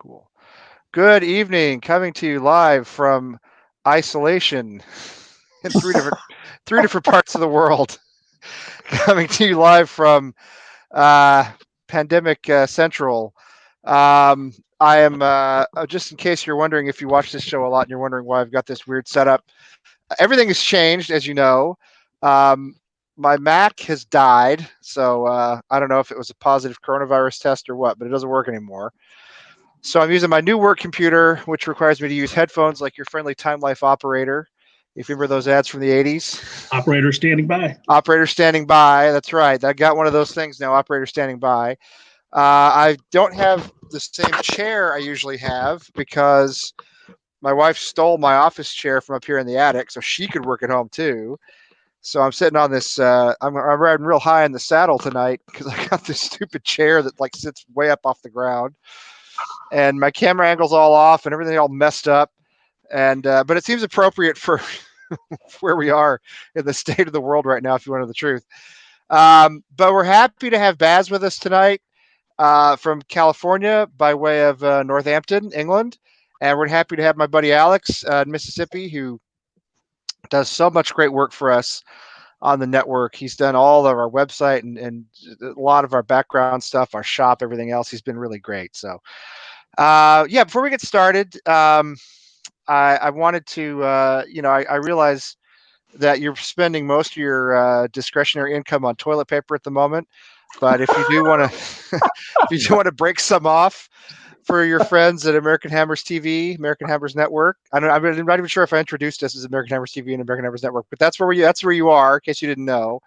Cool. Good evening. Coming to you live from isolation in three different parts of the world. Coming to you live from Pandemic Central. I am just in case you're wondering, if you watch this show a lot and you're wondering why I've got this weird setup. Everything has changed, as you know. Um, my Mac has died, so I don't know if it was a positive coronavirus test or what, but it doesn't work anymore. So I'm using my new work computer, which requires me to use headphones like your friendly Time Life operator. If you remember those ads from the 80s. Operator standing by. Operator standing by. That's right. I got one of those things now, operator standing by. I don't have the same chair I usually have because my wife stole my office chair from up here in the attic so she could work at home too. So I'm sitting on this, I'm riding real high in the saddle tonight because I got this stupid chair that like sits way up off the ground. And my camera angle's all off and everything all messed up. And but it seems appropriate for where we are in the state of the world right now, if you want to know the truth. But we're happy to have Baz with us tonight from California by way of Northampton, England. And we're happy to have my buddy Alex in Mississippi, who does so much great work for us on the network. He's done all of our website and a lot of our background stuff, our shop, everything else. He's been really great. So yeah, before we get started, I wanted to, I realize that you're spending most of your discretionary income on toilet paper at the moment. But if you do want to, if you do want to break some off for your friends at American Hammers TV, American Hammers Network, I'm not even sure if I introduced us as American Hammers TV and American Hammers Network, but that's where you are, in case you didn't know.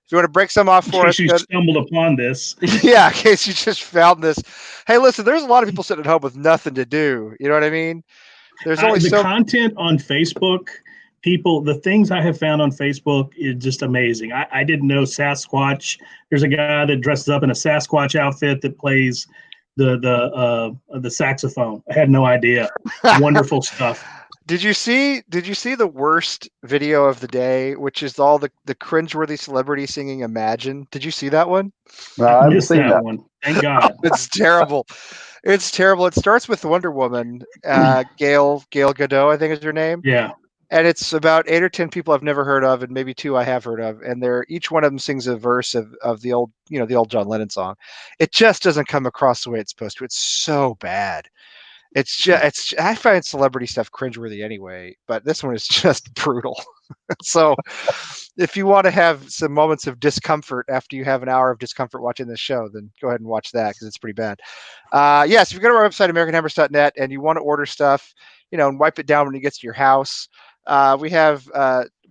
If you want to break some off for us, in case you stumbled upon this. Yeah, in case you just found this. Hey, listen, there's a lot of people sitting at home with nothing to do. You know what I mean? There's only the content on Facebook. The things I have found on Facebook is just amazing. I didn't know Sasquatch. There's a guy that dresses up in a Sasquatch outfit that plays the saxophone. I had no idea. Wonderful stuff. Did you see the worst video of the day, which is all the cringeworthy celebrity singing Imagine? Did you see that one? No, I haven't missed seen that one. Thank God. It's terrible. It's terrible. It starts with Wonder Woman, Gail Gadot, I think is her name. Yeah. And it's about 8 or 10 people I've never heard of, and maybe 2 I have heard of. And each one of them sings a verse of the old, the old John Lennon song. It just doesn't come across the way it's supposed to. It's so bad. I find celebrity stuff cringeworthy anyway, but this one is just brutal. So if you want to have some moments of discomfort after you have an hour of discomfort watching this show, then go ahead and watch that because it's pretty bad. Yes, if you go to our website, AmericanHammers.net, and you want to order stuff, and wipe it down when it gets to your house, we have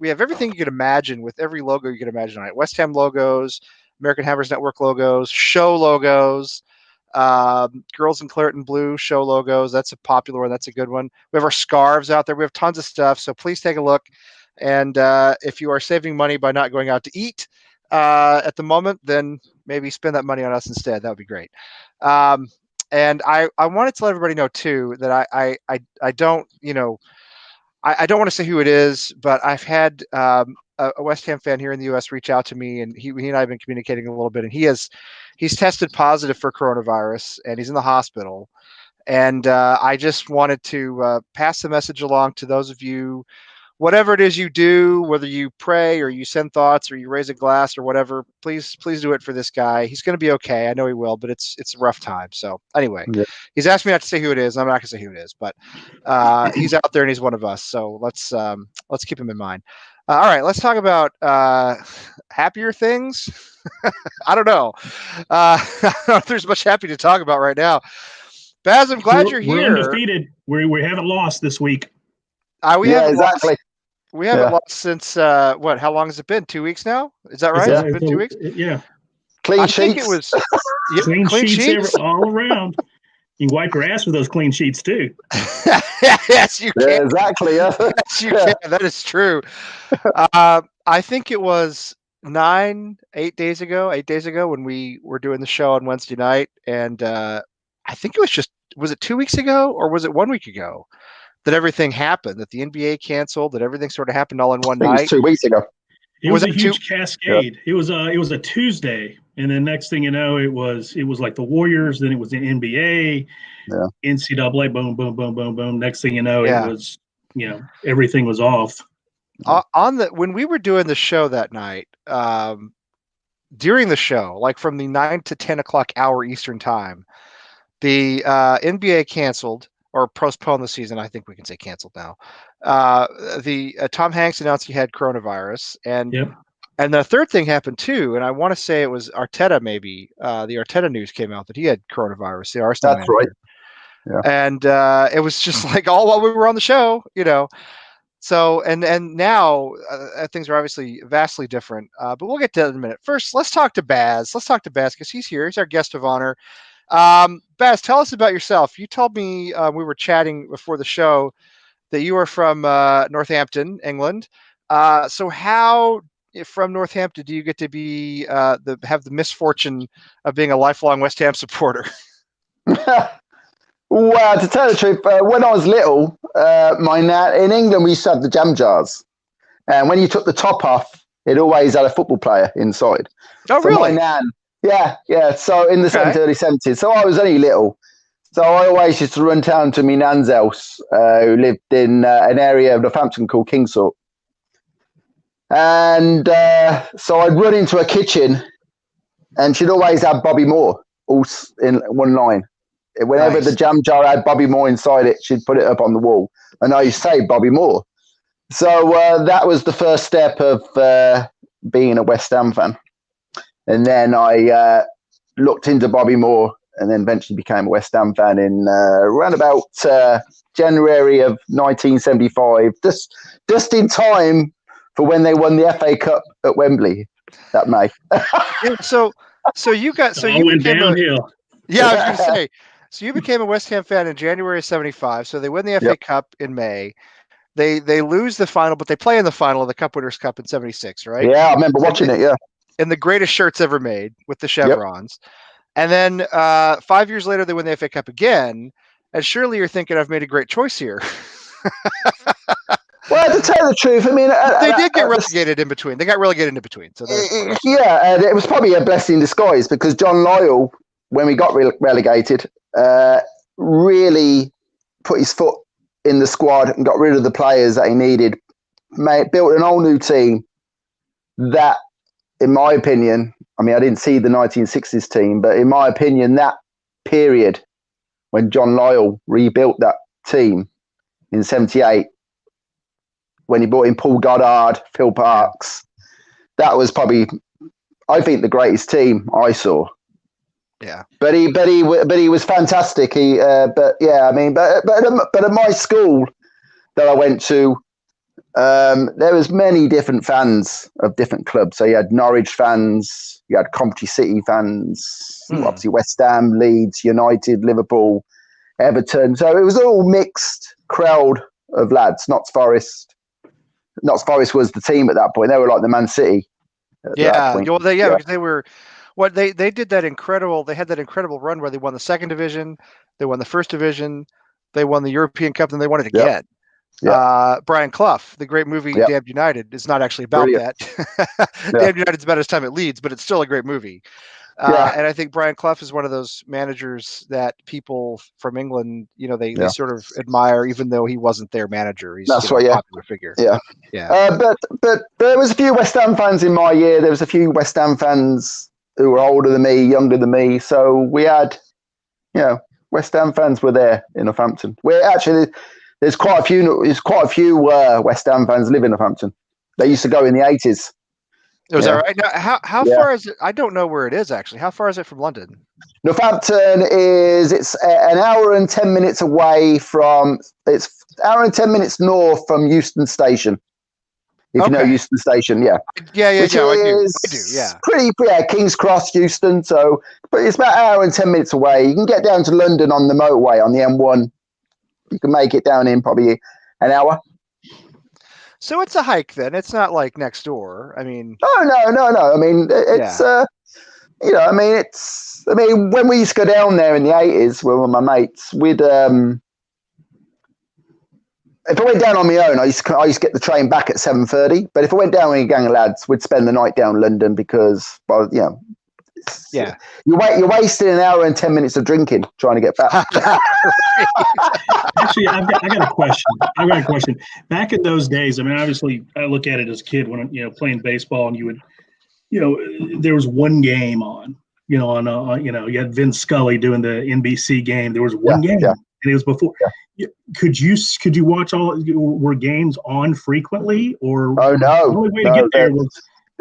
everything you could imagine with every logo you could imagine on it. West Ham logos, American Hammers Network logos, show logos. Girls in Claret and Blue show logos. That's a popular one. That's a good one. We have our scarves out there. We have tons of stuff. So please take a look. And if you are saving money by not going out to eat at the moment, then maybe spend that money on us instead. That would be great. And I wanted to let everybody know too that I don't, I don't want to say who it is, but I've had a West Ham fan here in the U.S. reach out to me, and he and I have been communicating a little bit, and he's tested positive for coronavirus, and he's in the hospital. And I just wanted to pass the message along to those of you, whatever it is you do, whether you pray or you send thoughts or you raise a glass or whatever, please do it for this guy. He's going to be okay. I know he will, but it's a rough time. So anyway, He's asked me not to say who it is. I'm not going to say who it is, but he's out there and he's one of us. So let's keep him in mind. All right, let's talk about happier things. I don't know. I don't know if there's much happy to talk about right now. Baz, I'm glad you're here. We're undefeated. We haven't lost this week. Exactly. We haven't lost since what? How long has it been? 2 weeks now? Is that right? Has it been 2 weeks? Yeah. Clean sheets. I think it was clean sheets all around. You can wipe your ass with those clean sheets too. Yes, you can. Yeah, exactly. Yeah. Yes, you can. That is true. I think it was 8 days ago when we were doing the show on Wednesday night, and I think was it 2 weeks ago or was it 1 week ago that everything happened, that the NBA canceled, that everything sort of happened all in one night? It was 2 weeks ago. It was a huge cascade. Yeah. It was a Tuesday. And then next thing you know, it was like the Warriors. Then it was the NBA, NCAA. Boom, boom, boom, boom, boom. Next thing you know, it was everything was off. When we were doing the show that night, during the show, like from the 9 to 10 o'clock hour Eastern time, the NBA canceled or postponed the season. I think we can say canceled now. Tom Hanks announced he had coronavirus, and the third thing happened too. And I want to say it was Arteta. Maybe the Arteta news came out that he had coronavirus. The Arsenal That's manager. right. Yeah. And it was just like all while we were on the show, So and now things are obviously vastly different. But we'll get to that in a minute. First, let's talk to Baz. Let's talk to Baz because he's here. He's our guest of honor. Baz, tell us about yourself. You told me we were chatting before the show that you are from Northampton, England. So how from Northampton do you get to be have the misfortune of being a lifelong West Ham supporter? Well, to tell the truth, when I was little, my nan in England we used to have the jam jars, and when you took the top off, it always had a football player inside. Oh, so really? My nan, yeah. So in the early 70s, so I was only little, so I always used to run down to my nan's house, who lived in an area of Northampton called Kingsthorpe, and so I'd run into her kitchen, and she'd always have Bobby Moore all in one line. Whenever the jam jar had Bobby Moore inside it, she'd put it up on the wall. And I used to say Bobby Moore. So that was the first step of being a West Ham fan. And then I looked into Bobby Moore and then eventually became a West Ham fan in around about January of 1975, just in time for when they won the FA Cup at Wembley that May. So you went downhill. Yeah, I was going to say. So you became a West Ham fan in January of 75. So they win the FA Cup in May. They lose the final, but they play in the final of the Cup Winners' Cup in 76, right? Yeah, I remember watching it, yeah. In the greatest shirts ever made with the chevrons. Yep. And then 5 years later, they win the FA Cup again. And surely you're thinking, I've made a great choice here. Well, to tell the truth, I mean... they did get relegated in between. They got relegated in between. So yeah, and it was probably a blessing in disguise because John Lyall, when we got relegated, really put his foot in the squad and got rid of the players that he needed. Built an whole new team that, in my opinion, I mean, I didn't see the 1960s team, but in my opinion, that period when John Lyall rebuilt that team in 78, when he brought in Paul Goddard, Phil Parkes, that was probably, I think, the greatest team I saw. Yeah, but he was fantastic. But at my school that I went to, there was many different fans of different clubs. So you had Norwich fans, you had Coventry City fans, obviously West Ham, Leeds, United, Liverpool, Everton. So it was all mixed crowd of lads. Notts Forest was the team at that point. They were like the Man City. Because they were. What they did that incredible. They had that incredible run where they won the second division, they won the first division, they won the European Cup, and they won it again. Brian Clough, the great movie Damned United, is not actually about that. Damned United's about his time at Leeds, but it's still a great movie. And I think Brian Clough is one of those managers that people from England, they sort of admire, even though he wasn't their manager. He's a popular figure. But there was a few West Ham fans in my year. There was a few West Ham fans who were older than me, younger than me. So we had, West Ham fans were there in Northampton. There's quite a few West Ham fans live in Northampton. They used to go in the 80s. Was that right? Now, how far is it? I don't know where it is actually. How far is it from London? Northampton it's an hour and 10 minutes away from. It's hour and 10 minutes north from Euston Station. If you know Euston Station, I do. Yeah, pretty, King's Cross, Euston. But it's about an hour and 10 minutes away. You can get down to London on the motorway on the M1. You can make it down in probably an hour. So it's a hike then. It's not like next door. I mean, no. I mean, it's when we used to go down there in the 80s with my mates, we'd if I went down on my own, I used to get the train back at 7:30. But if I went down with a gang of lads, we'd spend the night down in London because, Yeah. You're wasting an hour and 10 minutes of drinking trying to get back. Actually, I got a question. I've got a question. Back in those days, I mean, obviously, I look at it as a kid when playing baseball, and you would, there was one game on, you had Vin Scully doing the NBC game. There was one game, and it was before. Yeah. Could you watch were games on frequently, or Oh no, the only way to get there was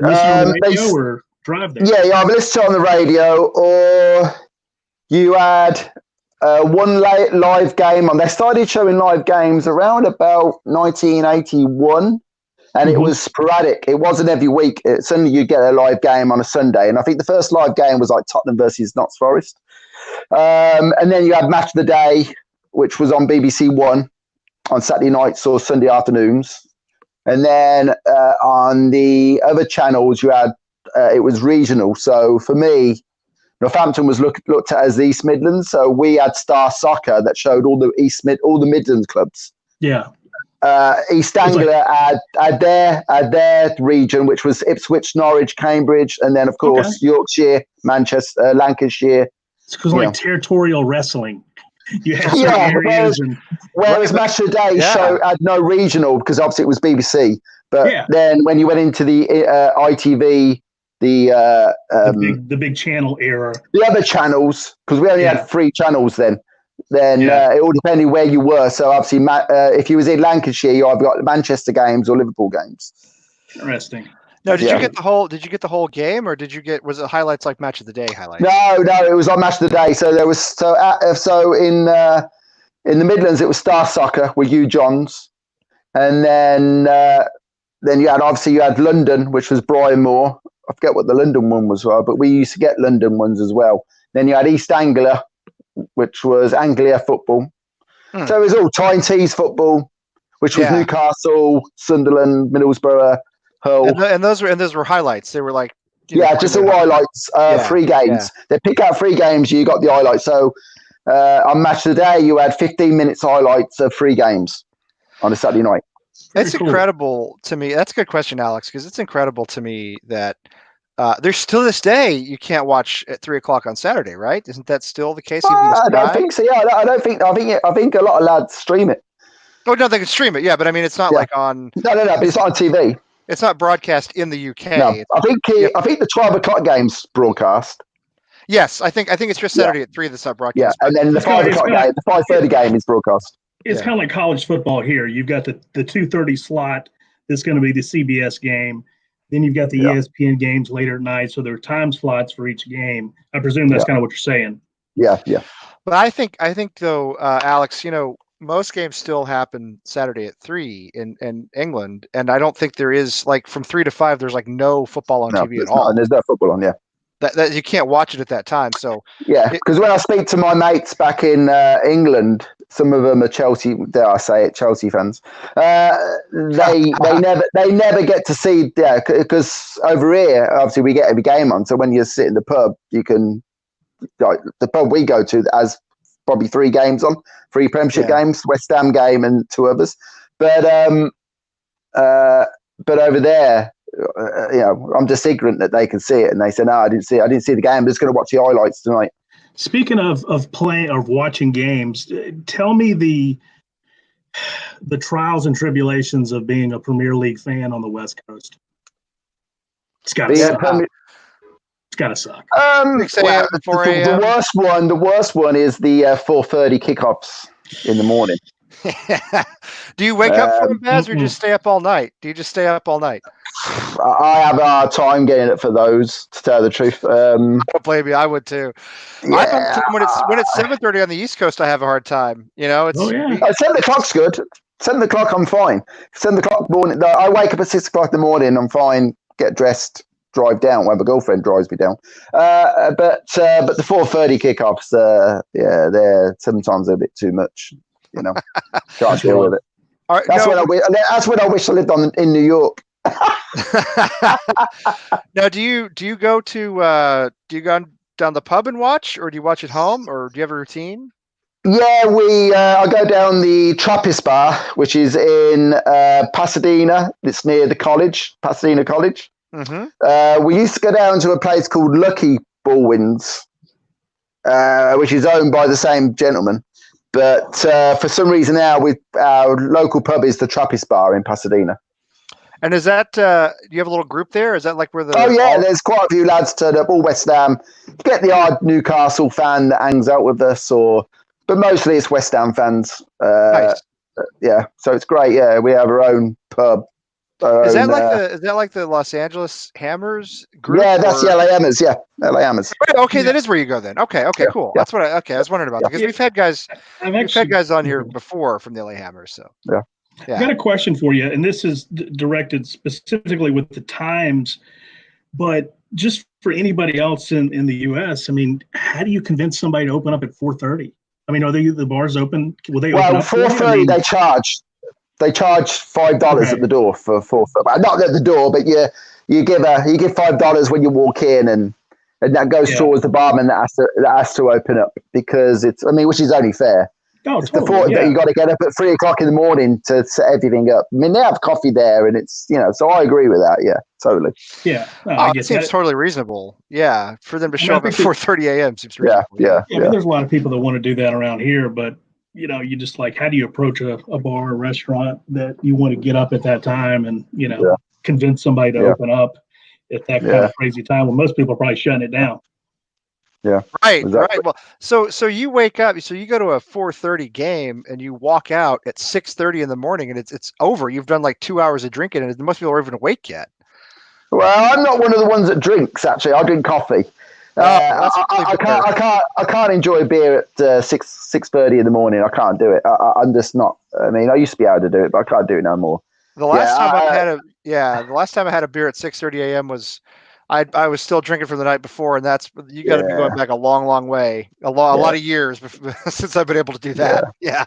listen on the radio or drive there? Yeah, I've listened to it on the radio, or you had one live game on. They started showing live games around about 1981, and it was sporadic. It wasn't every week. Suddenly you get a live game on a Sunday, and I think the first live game was like Tottenham versus Notts Forest, and then you had Match of the Day, which was on BBC One on Saturday nights or Sunday afternoons, and then on the other channels you had it was regional. So for me, Northampton was looked at as the East Midlands. So we had Star Soccer that showed all the Midlands clubs. Yeah. East Anglia had their region, which was Ipswich, Norwich, Cambridge, and then of course Yorkshire, Manchester, Lancashire. It's because like territorial wrestling. You had areas whereas Match of the Day show had no regional because obviously it was BBC. But then when you went into the ITV, the big channel era, the other channels, because we only had 3 channels then. It all depended where you were. So obviously, if you was in Lancashire, you either got Manchester games or Liverpool games. Interesting. No, did you get the whole game, or was it highlights like Match of the Day highlights? No, it was on Match of the Day. So there was so in the Midlands it was Star Soccer with Hugh Johns, and then you had London, which was Brian Moore. I forget what the London one was, but we used to get London ones as well. Then you had East Anglia, which was Anglia football. So it was all Tyne-Tees football, which was Newcastle, Sunderland, Middlesbrough, Hull. And those were highlights. They were like just the highlights, 3 games. Yeah. They pick out 3 games, you got the highlights. So on Match of the Day, you had 15 minutes highlights of 3 games on a Saturday night. It's incredible to me. That's a good question, Alex, because it's incredible to me that there's still this day you can't watch at 3:00 on Saturday, right? Isn't that still the case? I don't think so. Yeah, I think a lot of lads stream it. Oh no, they can stream it. Yeah, but I mean, it's not like on. No. But it's not on TV. It's not broadcast in the UK. No, I think the 12:00 game's broadcast. Yes, I think it's just Saturday at 3 that's not broadcast. Yeah, and then the 5:00 game, the 5:30 game is broadcast. It's kind of like college football here. You've got the 2:30 slot that's going to be the CBS game. Then you've got the ESPN games later at night. So there are time slots for each game. I presume that's kind of what you're saying. Yeah. But I think though, Alex, most games still happen Saturday at 3 in England, and I don't think there is like from 3 to 5. There's like no football on TV at all. And there's no football on. Yeah. That you can't watch it at that time. So because when I speak to my mates back in England, some of them are Chelsea. Dare I say it, Chelsea fans? They never get to see. Yeah, because over here, obviously, we get every game on. So when you sit in the pub, you can. Like, the pub we go to has probably 3 games on, 3 Premiership games, West Ham game, and 2 others. But over there. I'm just ignorant that they can see it, and they say, "No, I didn't see the game. I'm just going to watch the highlights tonight." Speaking of playing or watching games, tell me the trials and tribulations of being a Premier League fan on the West Coast. It's got to suck. It's got to suck. The worst one is the 4:30 kickoffs in the morning. Do you wake up for them, Baz, or just stay up all night? Do you just stay up all night? I have a hard time getting it for those, to tell the truth. Don't blame me. I would too. Yeah. When it's 7:30 on the East Coast, I have a hard time. 7 o'clock's good. 7 o'clock, I'm fine. 7 o'clock morning. I wake up at 6 o'clock in the morning. I'm fine. Get dressed, drive down. Well, my girlfriend drives me down. But the 4:30 kickoffs, they're sometimes a bit too much. Can't deal with it. That's when I wish I lived in New York. Now, do you go down the pub and watch, or do you watch at home, or do you have a routine? Yeah, I go down the Trappist Bar, which is in Pasadena. It's near the college, Pasadena College. Mm-hmm. We used to go down to a place called Lucky Baldwin's, which is owned by the same gentleman. But for some reason now, our local pub is the Trappist Bar in Pasadena. And is that, do you have a little group there? Is that like where the... Oh, yeah, there's quite a few lads turned up, all West Ham. Get the odd Newcastle fan that hangs out with us, but mostly it's West Ham fans. Nice. Yeah, so it's great. Yeah, we have our own pub. Is that like the Los Angeles Hammers group? Yeah, that's the LA Hammers. Yeah, LA Hammers. Okay, that is where you go then. Okay, cool. Yeah. That's what I was wondering about, because we've had guys on here before from the LA Hammers. So yeah. I got a question for you, and this is directed specifically with the times, but just for anybody else in the U.S., I mean, how do you convince somebody to open up at 4:30? I mean, are the bars open? Will they open up? 4:30 they charge. They charge $5 at the door for 4:30. Not at the door, but you give $5 when you walk in, and that goes towards the barman that has to open up, because which is only fair. Oh, it's totally, you got to get up at 3:00 in the morning to set everything up. I mean, they have coffee there, and it's so I agree with that. Yeah, totally. Yeah, it seems totally reasonable. Yeah, for them to show up at 4:30 a.m. seems reasonable. Yeah. I mean, there's a lot of people that want to do that around here, but you just like, how do you approach a bar or restaurant that you want to get up at that time and convince somebody to open up at that kind of crazy time when most people are probably shutting it down. Yeah. Right. Exactly. Right. Well, so you wake up, so you go to a 4:30 game and you walk out at 6:30 in the morning, and it's over. You've done like 2 hours of drinking, and most people are even awake yet. Well, I'm not one of the ones that drinks. Actually, I drink coffee. I can't enjoy beer at 6:30 in the morning. I can't do it. I'm just not. I mean, I used to be able to do it, but I can't do it no more. The last time the last time I had a beer at 6:30 a.m. was I was still drinking from the night before, and you got to be going back a long, long way, a lot of years since I've been able to do that. Yeah.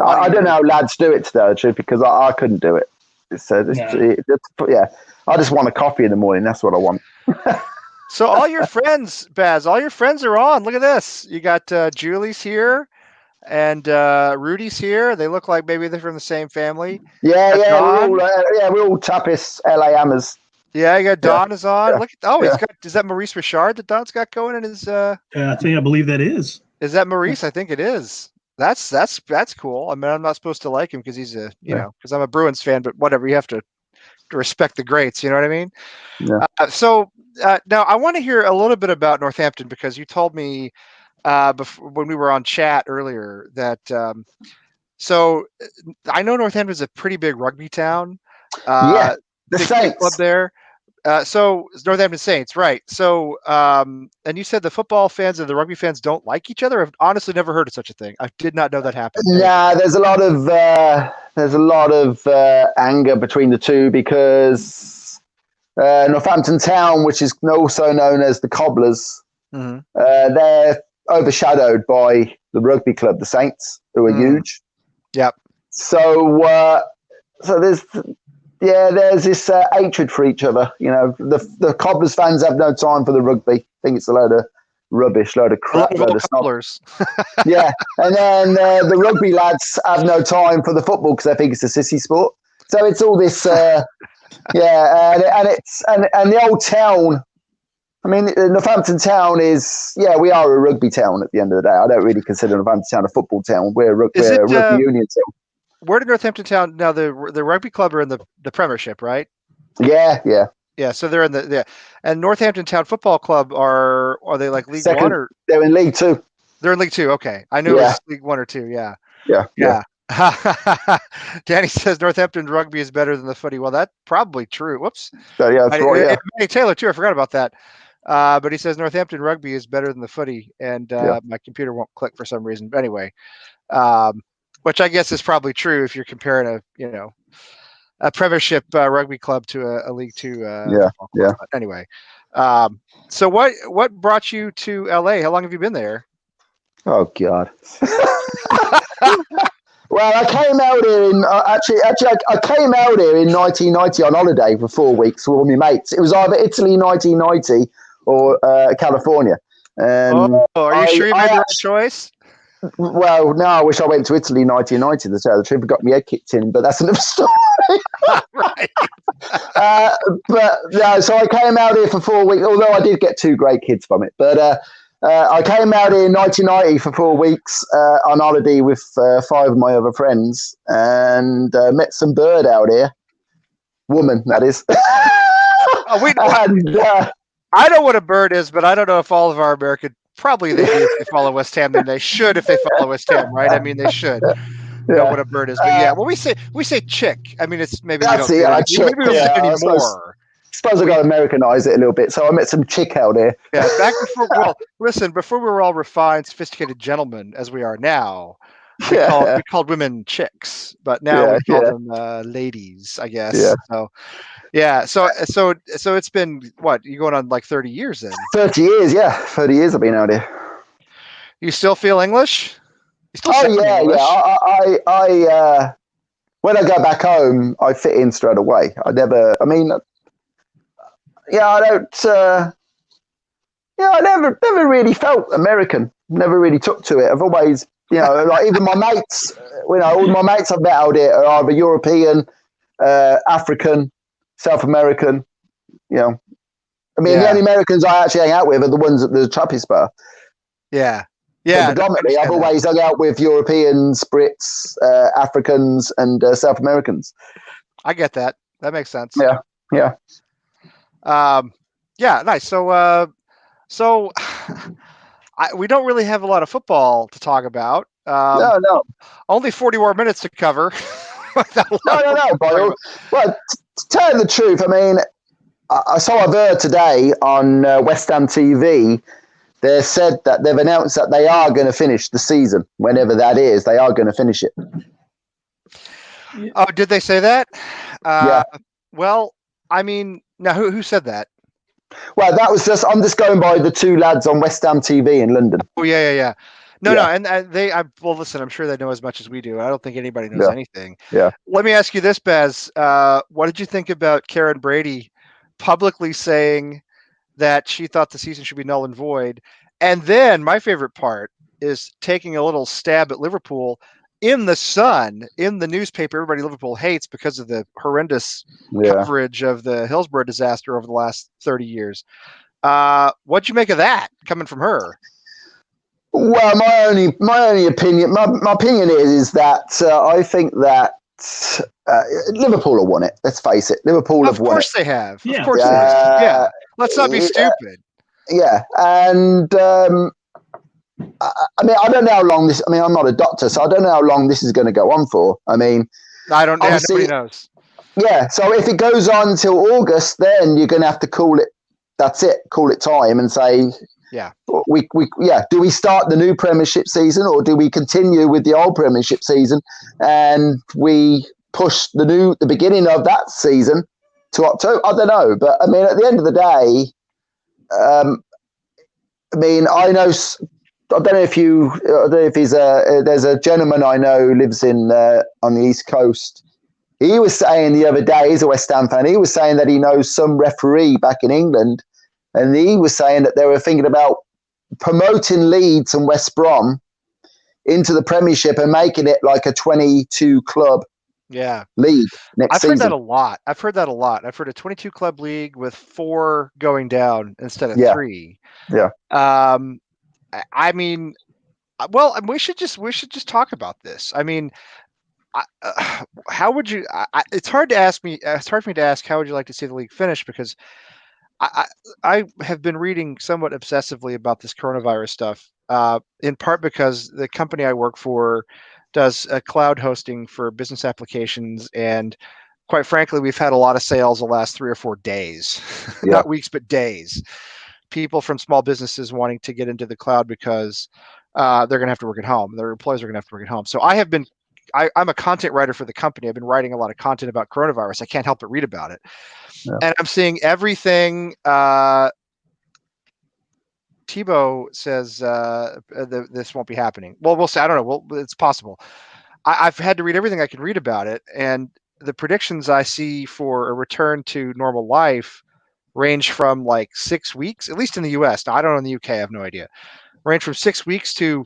I don't know how lads do it today, because I couldn't do it. I just want a coffee in the morning. That's what I want. So all your friends, Baz, are on. Look at this. You got Julie's here, and Rudy's here. They look like maybe they're from the same family. Yeah, we're all Trappist LA Hammers. Yeah, you got Don is on. Look, is that Maurice Richard that Don's got going in his? I believe that is. Is that Maurice? I think it is. That's cool. I mean, I'm not supposed to like him because he's because I'm a Bruins fan, but whatever. You have to respect the greats. You know what I mean? Yeah. Now I want to hear a little bit about Northampton, because you told me before, when we were on chat earlier, that so I know Northampton's a pretty big rugby town. The Saints club there. So it's Northampton Saints, right? So and you said the football fans and the rugby fans don't like each other. I've honestly never heard of such a thing. I did not know that happened. Yeah, there's a lot of anger between the two, because Northampton Town, which is also known as the Cobblers, they're overshadowed by the rugby club, the Saints, who are huge. Yep. So there's this hatred for each other. The Cobblers fans have no time for the rugby. I think it's a load of rubbish, load of crap, load of Cobblers. Yeah, and then the rugby lads have no time for the football because they think it's a sissy sport. So it's all this, and the old town. I mean, Northampton Town is, we are a rugby town at the end of the day. I don't really consider Northampton Town a football town. We're a rugby union town. Where did Northampton Town now? The rugby club are in the Premiership, right? Yeah. So they're in and Northampton Town Football Club are they like League One or they're in League Two? They're in League Two. Okay, I knew it was League 1 or 2. Yeah. Danny says Northampton rugby is better than the footy. Well, that's probably true. Whoops. That's right. Hey, Taylor too. I forgot about that. But he says Northampton rugby is better than the footy, and my computer won't click for some reason. But anyway. Which I guess is probably true if you're comparing a Premiership rugby club to a League Two. But anyway, so what brought you to LA? How long have you been there? Oh God. Well, I came out here in I came out here in 1990 on holiday for 4 weeks with all my mates. It was either Italy 1990 or California. Are you sure you made the right choice? Well, no, I wish I went to Italy 1990 to tell the truth. I got my head kicked in, but that's another story. Right. But no, so I came out here for 4 weeks, although I did get 2 great kids from it. But I came out here in 1990 for 4 weeks on holiday with 5 of my other friends and met some bird out here. Woman, that is. And, I know what a bird is, but I don't know if all of our American, probably they do if they follow West Ham, then they should if they follow West Ham, right? I mean, they should know what a bird is. But yeah, well, we say chick. I mean, it's maybe we don't say it chick, maybe we don't say it anymore. I suppose I got to Americanize it a little bit. So I met some chick out there. Yeah, back before, well, listen, before we were all refined, sophisticated gentlemen as we are now, we called women chicks, but now we call them ladies, I guess. Yeah. So, yeah. So it's been what, you going on like 30 years then? 30 years, yeah. 30 years I've been out here. You still feel English? You still English? I when I go back home, I fit in straight away. I never never really felt American. Never really took to it. I've always, like even my mates, all my mates I've met out here are either European, African, South American, The only Americans I actually hang out with are the ones at the Trappist bar. Yeah. Yeah. But predominantly, I've always hung out with Europeans, Brits, Africans, and South Americans. I get that. That makes sense. Yeah. Yeah. Yeah. Nice. So we don't really have a lot of football to talk about. No. Only 40 more minutes to cover. No. Well, to tell you the truth, I mean, I saw a bird today on West Ham TV. They said that they've announced that they are going to finish the season, whenever that is. They are going to finish it. Oh, did they say that? Yeah. Well, I mean, now who said that? Well, that was I'm just going by the 2 lads on West Ham TV in London. Oh, yeah. No, and well, listen, I'm sure they know as much as we do. I don't think anybody knows anything. Yeah. Let me ask you this, Baz. What did you think about Karen Brady publicly saying that she thought the season should be null and void? And then my favorite part is taking a little stab at Liverpool in the Sun, in the newspaper. Everybody in Liverpool hates because of the horrendous coverage of the Hillsborough disaster over the last 30 years. What'd you make of that coming from her? Well, my only opinion, my opinion is that I think that Liverpool have won it. Let's face it, Liverpool have won it. Of course they have. Yeah. Of course they have. Yeah. Let's not be stupid. Yeah, and I mean, I don't know how long this. I mean, I'm not a doctor, so I don't know how long this is going to go on for. I mean, I don't know. Yeah, nobody knows. Yeah, so if it goes on until August, then you're going to have to call it. That's it. Call it time and say. Yeah. Do we start the new Premiership season, or do we continue with the old Premiership season and we push the beginning of that season to October? I don't know, but I mean, at the end of the day, I mean, I know. I don't know if he's there's a gentleman I know who lives in on the East Coast. He was saying the other day, he's a West Ham fan. He was saying that he knows some referee back in England. And he was saying that they were thinking about promoting Leeds and West Brom into the Premiership and making it like a 22 club league next season. I've heard that a lot. I've heard a 22 club league with 4 going down instead of 3. Yeah. I mean, well, we should just talk about this. I mean, how would you? It's hard to ask me. It's hard for me to ask how would you like to see the league finish, because I have been reading somewhat obsessively about this coronavirus stuff, in part because the company I work for does cloud hosting for business applications, and quite frankly, we've had a lot of sales the last 3 or 4 days, not weeks, but days. People from small businesses wanting to get into the cloud because they're going to have to work at home. Their employees are going to have to work at home. So I'm a content writer for the company. I've been writing a lot of content about coronavirus. I can't help but read about it. Yeah. And I'm seeing everything. Thibaut says this won't be happening. Well, we'll see. I don't know. Well, it's possible. I've had to read everything I can read about it. And the predictions I see for a return to normal life range from like 6 weeks, at least in the US. Now, I don't know in the UK. I have no idea. range from 6 weeks to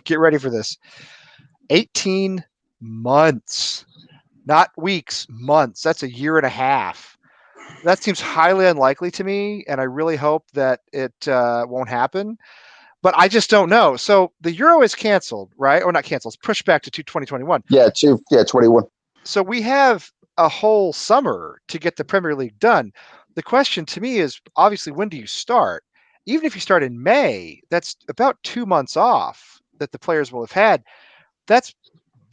get ready for this 18 months, not weeks, months. That's a year and a half. That seems highly unlikely to me, and I really hope that it won't happen. But I just don't know. So the Euro is canceled, right? Or not canceled, it's pushed back to 2021. Yeah, 21. So we have a whole summer to get the Premier League done. The question to me is, obviously, when do you start? Even if you start in May, that's about 2 months off that the players will have had. That's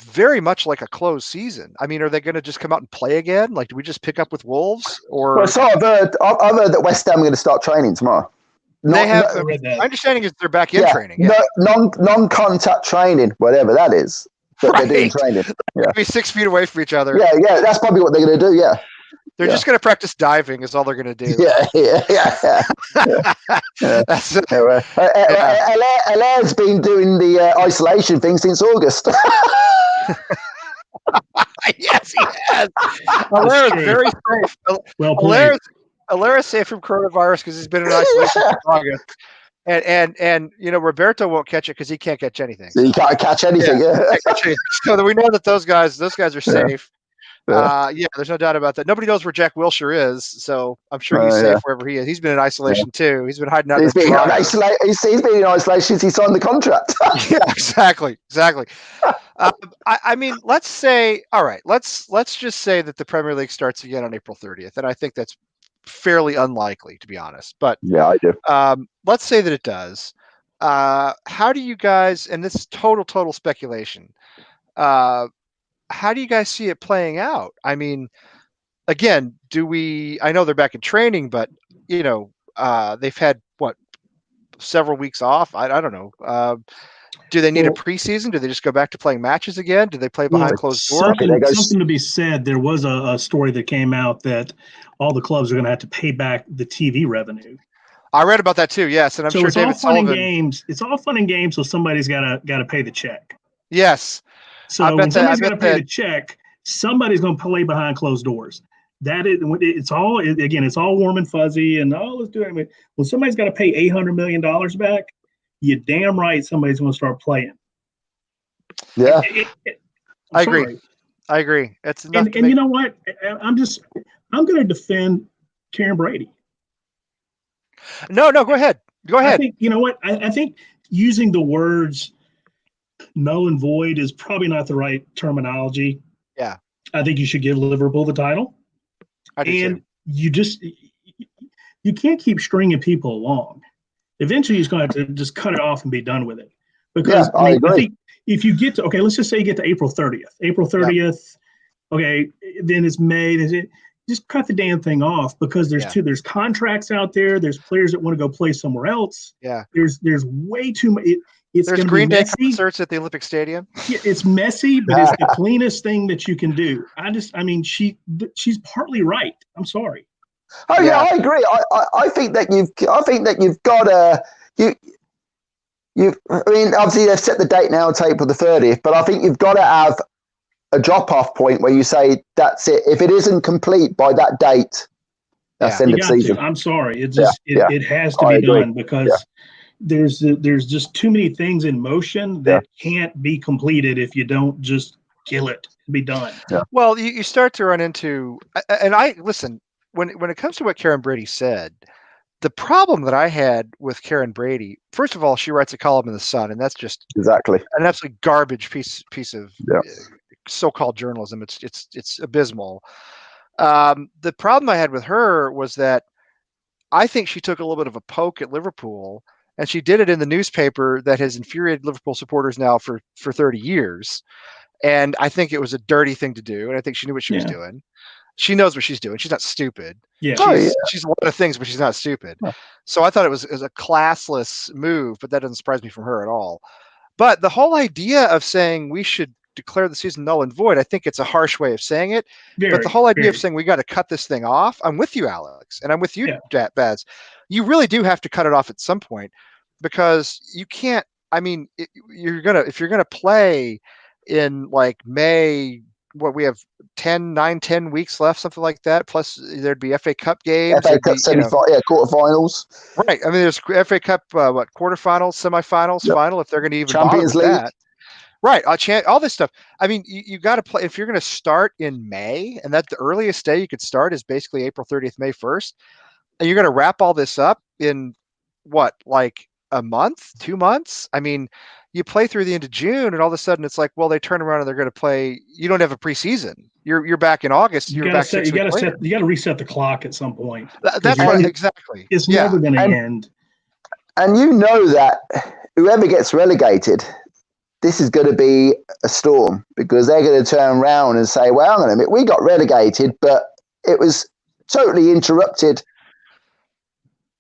very much like a closed season. I mean, are they going to just come out and play again? Like, do we just pick up with Wolves? Or Well, so I've heard that West Ham are going to start training tomorrow. they have. I read that. My understanding is they're back in training. Yeah. Non-contact training, whatever that is. But they're doing training. Yeah. Be 6 feet away from each other. Yeah, that's probably what they're going to do. Yeah. They're just going to practice diving. Is all they're going to do. Yeah. That's it. Alair's been doing the isolation thing since August. Yes, he has. Alair is very safe. Well played. Alair is safe from coronavirus because he's been in isolation for August. And Roberto won't catch it because he can't catch anything. So you can't catch anything. Yeah. So we know that those guys are safe. There's no doubt about that. Nobody knows where Jack Wilshere is, so I'm sure he's safe wherever he is. He's been in isolation too. He's been hiding out. He's been in isolation since he signed the contract. Yeah, exactly. I mean, let's say, all right, let's just say that the Premier League starts again on April 30th, and I think that's fairly unlikely, to be honest. But yeah, I do. Let's say that it does. How do you guys? And this is total speculation. How do you guys see it playing out? I mean, again, I know they're back in training, but they've had several weeks off. I don't know. Do they need a preseason? Do they just go back to playing matches again? Do they play behind closed doors? Something to be said. There was a story that came out that all the clubs are going to have to pay back the TV revenue. I read about that too. Yes, and I'm sure David Sullivan. It's all fun and games. So somebody's got to pay the check. Yes. So when somebody's going to pay the check, somebody's going to play behind closed doors. It's all warm and fuzzy, and let's do it. When somebody's got to pay $800 million back, you're damn right somebody's going to start playing. Yeah, I agree. It's and you know what? I'm going to defend Karen Brady. No, go ahead. I think you know what? I think using the words null and void is probably not the right terminology. Yeah. I think you should give Liverpool the title. I do too. You can't keep stringing people along. Eventually, he's going to have to just cut it off and be done with it. Because I agree. I think if you get to, let's just say you get to April 30th. Okay, then it's May. Just cut the damn thing off because there's contracts out there. There's players that want to go play somewhere else. Yeah. There's way too much. There's Green Day concerts at the Olympic Stadium. Yeah, it's messy, but it's the cleanest thing that you can do. She's partly right. I'm sorry. Oh yeah, I agree. I think that you've got to I mean, obviously they've set the date now to April the 30th, but I think you've got to have a drop-off point where you say that's it. If it isn't complete by that date, that's end of season. I'm sorry. It has to be done because there's just too many things in motion that can't be completed if you don't just kill it and be done. Yeah. Well, you start to run into, and I listen, when it comes to what Karen Brady said, the problem that I had with Karen Brady, first of all, she writes a column in the Sun, and that's just exactly an absolutely garbage piece of so-called journalism. It's abysmal. The problem I had with her was that I think she took a little bit of a poke at Liverpool, and she did it in the newspaper that has infuriated Liverpool supporters now for 30 years. And I think it was a dirty thing to do, and I think she knew what she was doing. She knows what she's doing. She's not stupid. Yeah. She's a lot of things, but she's not stupid. Yeah. So I thought it was a classless move, but that doesn't surprise me from her at all. But the whole idea of saying we should declare the season null and void, I think it's a harsh way of saying it. But the whole idea of saying we got to cut this thing off, I'm with you, Alex, and I'm with you, Baz. You really do have to cut it off at some point because you can't. I mean, if you're gonna play in like May, what we have 10 weeks left, something like that. Plus there'd be FA Cup games. FA there'd Cup be, you know, quarterfinals, right. I mean, there's FA Cup, quarterfinals, semifinals, Yep. final, if they're going to even Champions bother with League. that. Right. All this stuff. I mean, you got to play if you're going to start in May, and that the earliest day you could start is basically April 30th, May 1st. And you're going to wrap all this up in what, like a month, 2 months? I mean, you play through the end of June, and all of a sudden it's like, well, they turn around and they're going to play. You don't have a preseason. You're back in August. You You're gotta back set. 6 You weeks gotta later. set. You gotta reset the clock at some point. That's you're- what exactly. It's Yeah. never going to And- end. And you know that whoever gets relegated, this is going to be a storm because they're going to turn around and say, well, hang on a minute, we got relegated, but it was totally interrupted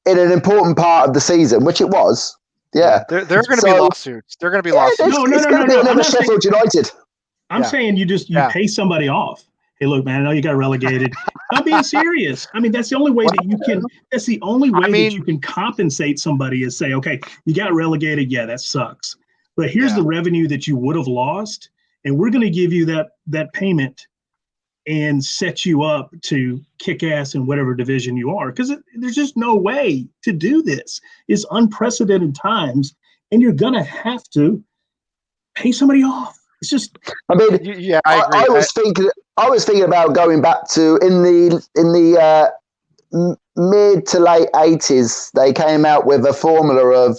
in an important part of the season, which it was. Yeah. There are going to be So- lawsuits. There are going to be Yeah, lawsuits. it's going to be I'm another not saying- Sheffield United. I'm Yeah. saying you Yeah. pay somebody off. Hey, look, man, I know you got relegated. I'm being serious. I mean, that's the only way that you can. That's the only way that you can compensate somebody is say, okay, you got relegated. Yeah, that sucks. But here's the revenue that you would have lost, and we're going to give you that payment and set you up to kick ass in whatever division you are. Because there's just no way to do this. It's unprecedented times, and you're going to have to pay somebody off. It's just. I mean, Yeah, I agree. I was thinking about going back to in the mid to late 80s. They came out with a formula of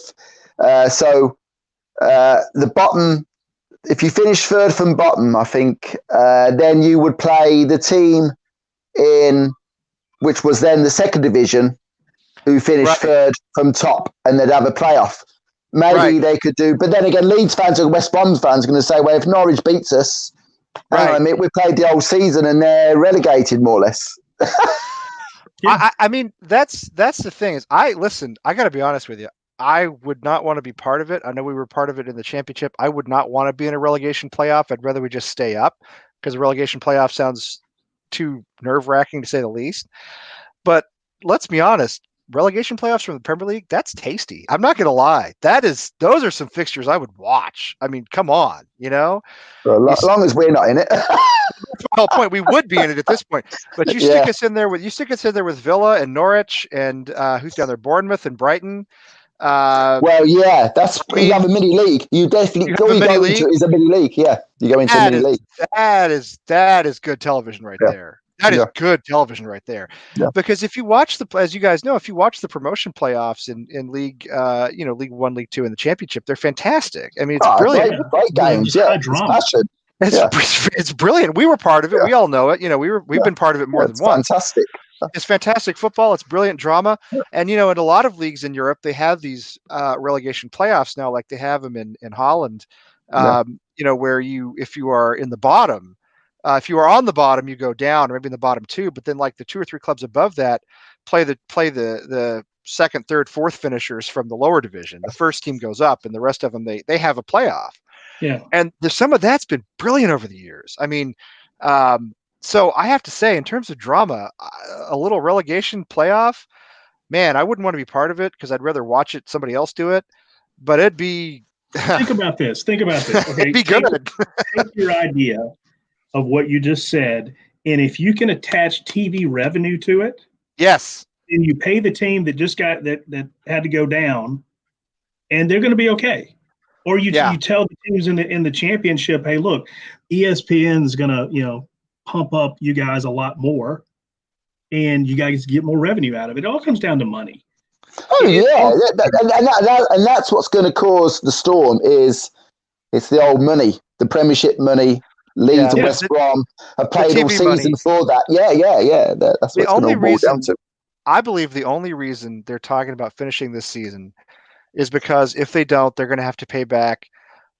the bottom. If you finish third from bottom, I think then you would play the team in which was then the second division, who finished third from top, and they'd have a playoff. Maybe they could do, but then again, Leeds fans and West Brom fans are going to say, well, if Norwich beats us, hang on a minute, we played the whole season and they're relegated more or less. I mean, that's the thing is, I got to be honest with you. I would not want to be part of it. I know we were part of it in the championship. I would not want to be in a relegation playoff. I'd rather we just stay up because a relegation playoff sounds too nerve-wracking to say the least. But let's be honest, relegation playoffs from the Premier League, that's tasty. I'm not going to lie. Those are some fixtures I would watch. I mean, come on, you know? Well, as long as we're not in it. That's the whole point. We would be in it at this point. But you stick us in there with Villa and Norwich and who's down there? Bournemouth and Brighton. Well, yeah, you have a mini league. You definitely go into it is a mini league. Yeah, you go into a mini league. That is good television right there. That is good television right there. Yeah. Because if you watch as you guys know, if you watch the promotion playoffs in League, League 1, League 2, and the Championship, they're fantastic. I mean, it's brilliant. Great games. Yeah, it's brilliant. We were part of it. We all know it. You know, we've been part of it more than once. Fantastic. It's fantastic football. It's brilliant drama. And, in a lot of leagues in Europe, they have these relegation playoffs now, like they have them in Holland, where if you are in the bottom, if you are on the bottom, you go down, or maybe in the bottom two, but then like the 2 or 3 clubs above that play the second, third, fourth finishers from the lower division. The first team goes up and the rest of them, they have a playoff. Yeah. And some of that's been brilliant over the years. I mean, so I have to say, in terms of drama, a little relegation playoff, man, I wouldn't want to be part of it because I'd rather watch somebody else do it. But it'd be. Think about this. Okay, it'd be good. Take your idea of what you just said, and if you can attach TV revenue to it, yes, and you pay the team that just got that had to go down, and they're going to be okay. Or you tell the teams in the championship, hey, look, ESPN is going to pump up you guys a lot more, and you guys get more revenue out of it. It all comes down to money. Oh and that's what's going to cause the storm. It's the old money, the Premiership money. Leeds and West Brom have played all season for that. Yeah. That's what the only reason. I believe the only reason they're talking about finishing this season is because if they don't, they're going to have to pay back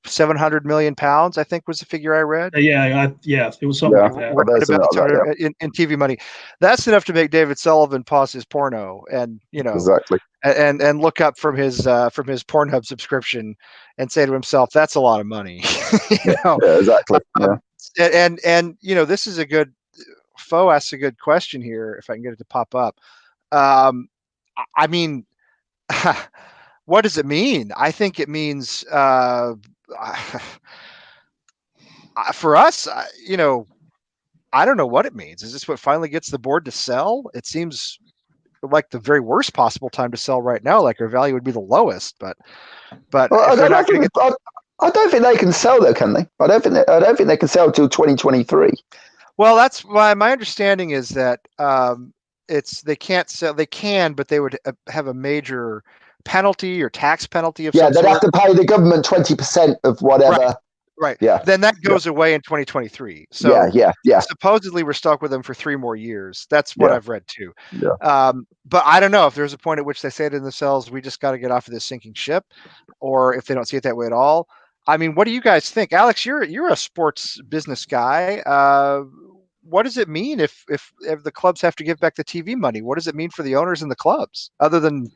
£700 million. I think was the figure I read. It was something like that. In TV money. That's enough to make David Sullivan pause his porno and exactly and look up from his Pornhub subscription and say to himself, "That's a lot of money." Yeah, exactly. And this is a good. Foe asks a good question here. If I can get it to pop up, I mean, what does it mean? I think it means. For us, I don't know what it means. Is this what finally gets the board to sell? It seems like the very worst possible time to sell right now. Like our value would be the lowest, but Well, if they're not going to get, I don't think they can sell though, can they? I don't think they can sell till 2023. well, that's why my understanding is that it's they can't sell. They can, but they would have a major penalty or tax penalty of Yeah, some they'd sort. have to pay the government 20% of whatever. Right. Yeah. Then that goes away in 2023. So Yeah. supposedly we're stuck with them for 3 more years. That's what Yeah. I've read too. Yeah. But I don't know if there's a point at which they say to themselves, we just got to get off of this sinking ship, or if they don't see it that way at all. I mean, what do you guys think? Alex, you're a sports business guy. What does it mean if the clubs have to give back the TV money? What does it mean for the owners and the clubs? Other than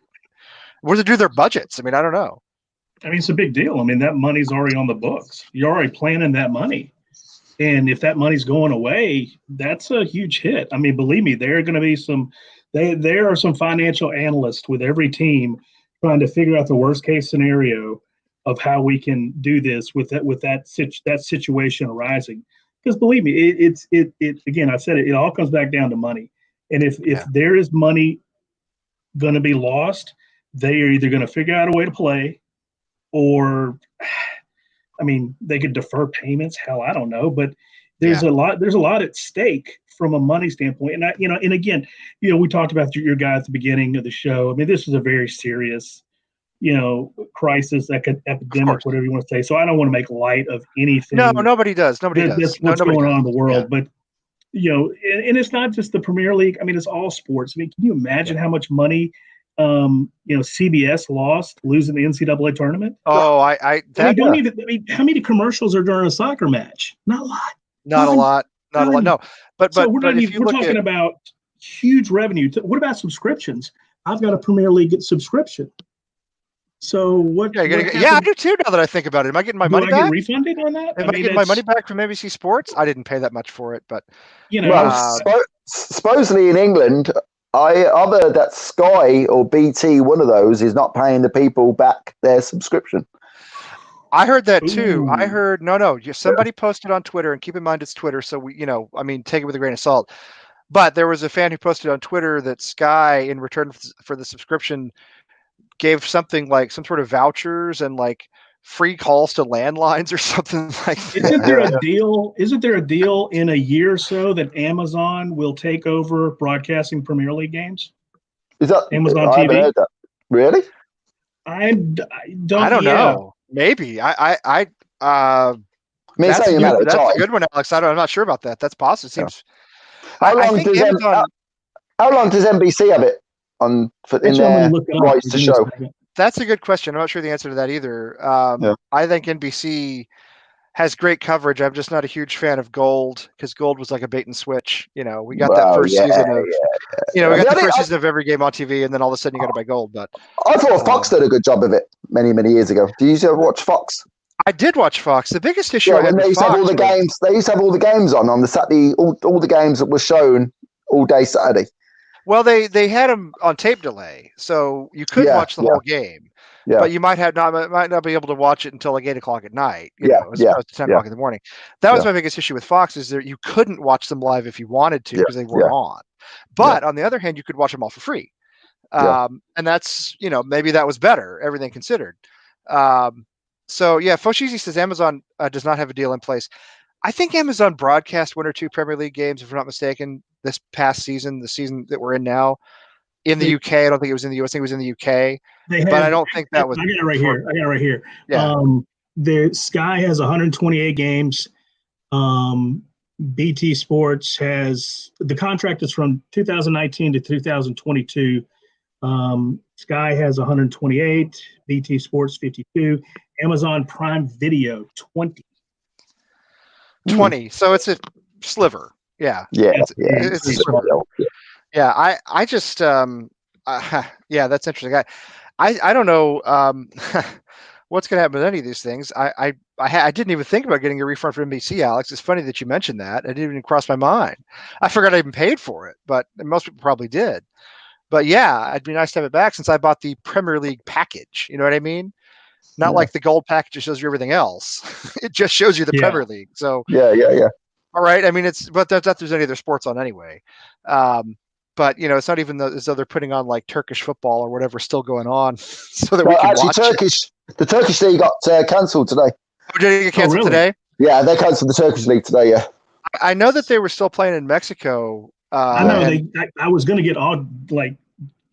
what does it do to their budgets? I mean, I don't know. I mean, it's a big deal. I mean, that money's already on the books. You're already planning that money. And if that money's going away, that's a huge hit. I mean, believe me, there are going to be there are some financial analysts with every team trying to figure out the worst case scenario of how we can do this with that situation arising. Because believe me, it again, I said it all comes back down to money. And if there is money going to be lost, they are either going to figure out a way to play, or, I mean, they could defer payments. Hell, I don't know, but there's a lot at stake from a money standpoint. And and again, we talked about your guy at the beginning of the show. I mean, this is a very serious, crisis, epidemic, whatever you want to say. So I don't want to make light of anything. No, nobody does. Nobody does. That's what's going on in the world. Yeah. But and it's not just the Premier League. I mean, it's all sports. I mean, can you imagine how much money CBS lost losing the NCAA tournament? Oh, how many commercials are during a soccer match? Not a lot. Not a lot. No, but we're talking about huge revenue. What about subscriptions? I've got a Premier League subscription. So what? I do too. Now that I think about it, am I getting my money back? Get refunded on that? Am I getting my money back from NBC Sports? I didn't pay that much for it, but supposedly in England, I've heard that Sky or BT, one of those, is not paying the people back their subscription. I heard that too. I heard somebody posted on Twitter, and keep in mind it's Twitter, so we, take it with a grain of salt. But there was a fan who posted on Twitter that Sky, in return for the subscription, gave something like some sort of vouchers and like free calls to landlines or something like that. Isn't there a deal in a year or so that Amazon will take over broadcasting Premier League games? Is that Amazon TV? I heard that. Really? I don't know. Maybe that's a good one, Alex. I'm not sure about that. That's possible. Seems. How long does NBC have it on in their rights to show? That's a good question. I'm not sure the answer to that either. I think NBC has great coverage. I'm just not a huge fan of Gold, because Gold was like a bait and switch. We got that first season of, we got the first season of every game on TV, and then all of a sudden you got to buy Gold. But I thought Fox did a good job of it many, many years ago. Do you ever watch Fox? I did watch Fox. The biggest issue they used to have all the games. They used to have all the games on the Saturday. All the games that were shown all day Saturday. Well, they had them on tape delay, so you could watch the whole game. Yeah. But you might not be able to watch it until like 8 o'clock at night. As opposed to 10 o'clock in the morning. That was my biggest issue with Fox, is that you couldn't watch them live if you wanted to, because they weren't on. But on the other hand, you could watch them all for free. And that's, maybe that was better, everything considered. So Foshizi says Amazon does not have a deal in place. I think Amazon broadcast 1 or 2 Premier League games, if I'm not mistaken, this past season, the season that we're in now. In the UK, I don't think it was in the US. I think it was in the UK, but I don't think that was. I got it right here. Yeah. The Sky has 128 games. BT Sports has, the contract is from 2019 to 2022. Sky has 128. BT Sports 52. Amazon Prime Video 20. 20. So it's a sliver. Yeah. It's a sliver. Yeah, I just that's interesting. I don't know what's going to happen with any of these things. I didn't even think about getting a refund from NBC, Alex. It's funny that you mentioned that. It didn't even cross my mind. I forgot I even paid for it, but most people probably did. But yeah, it'd be nice to have it back, since I bought the Premier League package. You know what I mean? Not like the Gold package that shows you everything else. It just shows you the Premier League. So yeah. All right. I mean, but that's not there's any other sports on anyway. But it's not even as though they're putting on like Turkish football or whatever still going on, so that we Well, can actually, watch it. The Turkish league got cancelled today. Oh, did it get canceled really? today? Yeah, they cancelled the Turkish league today. Yeah. I know that they were still playing in Mexico. I know And I was going to get all like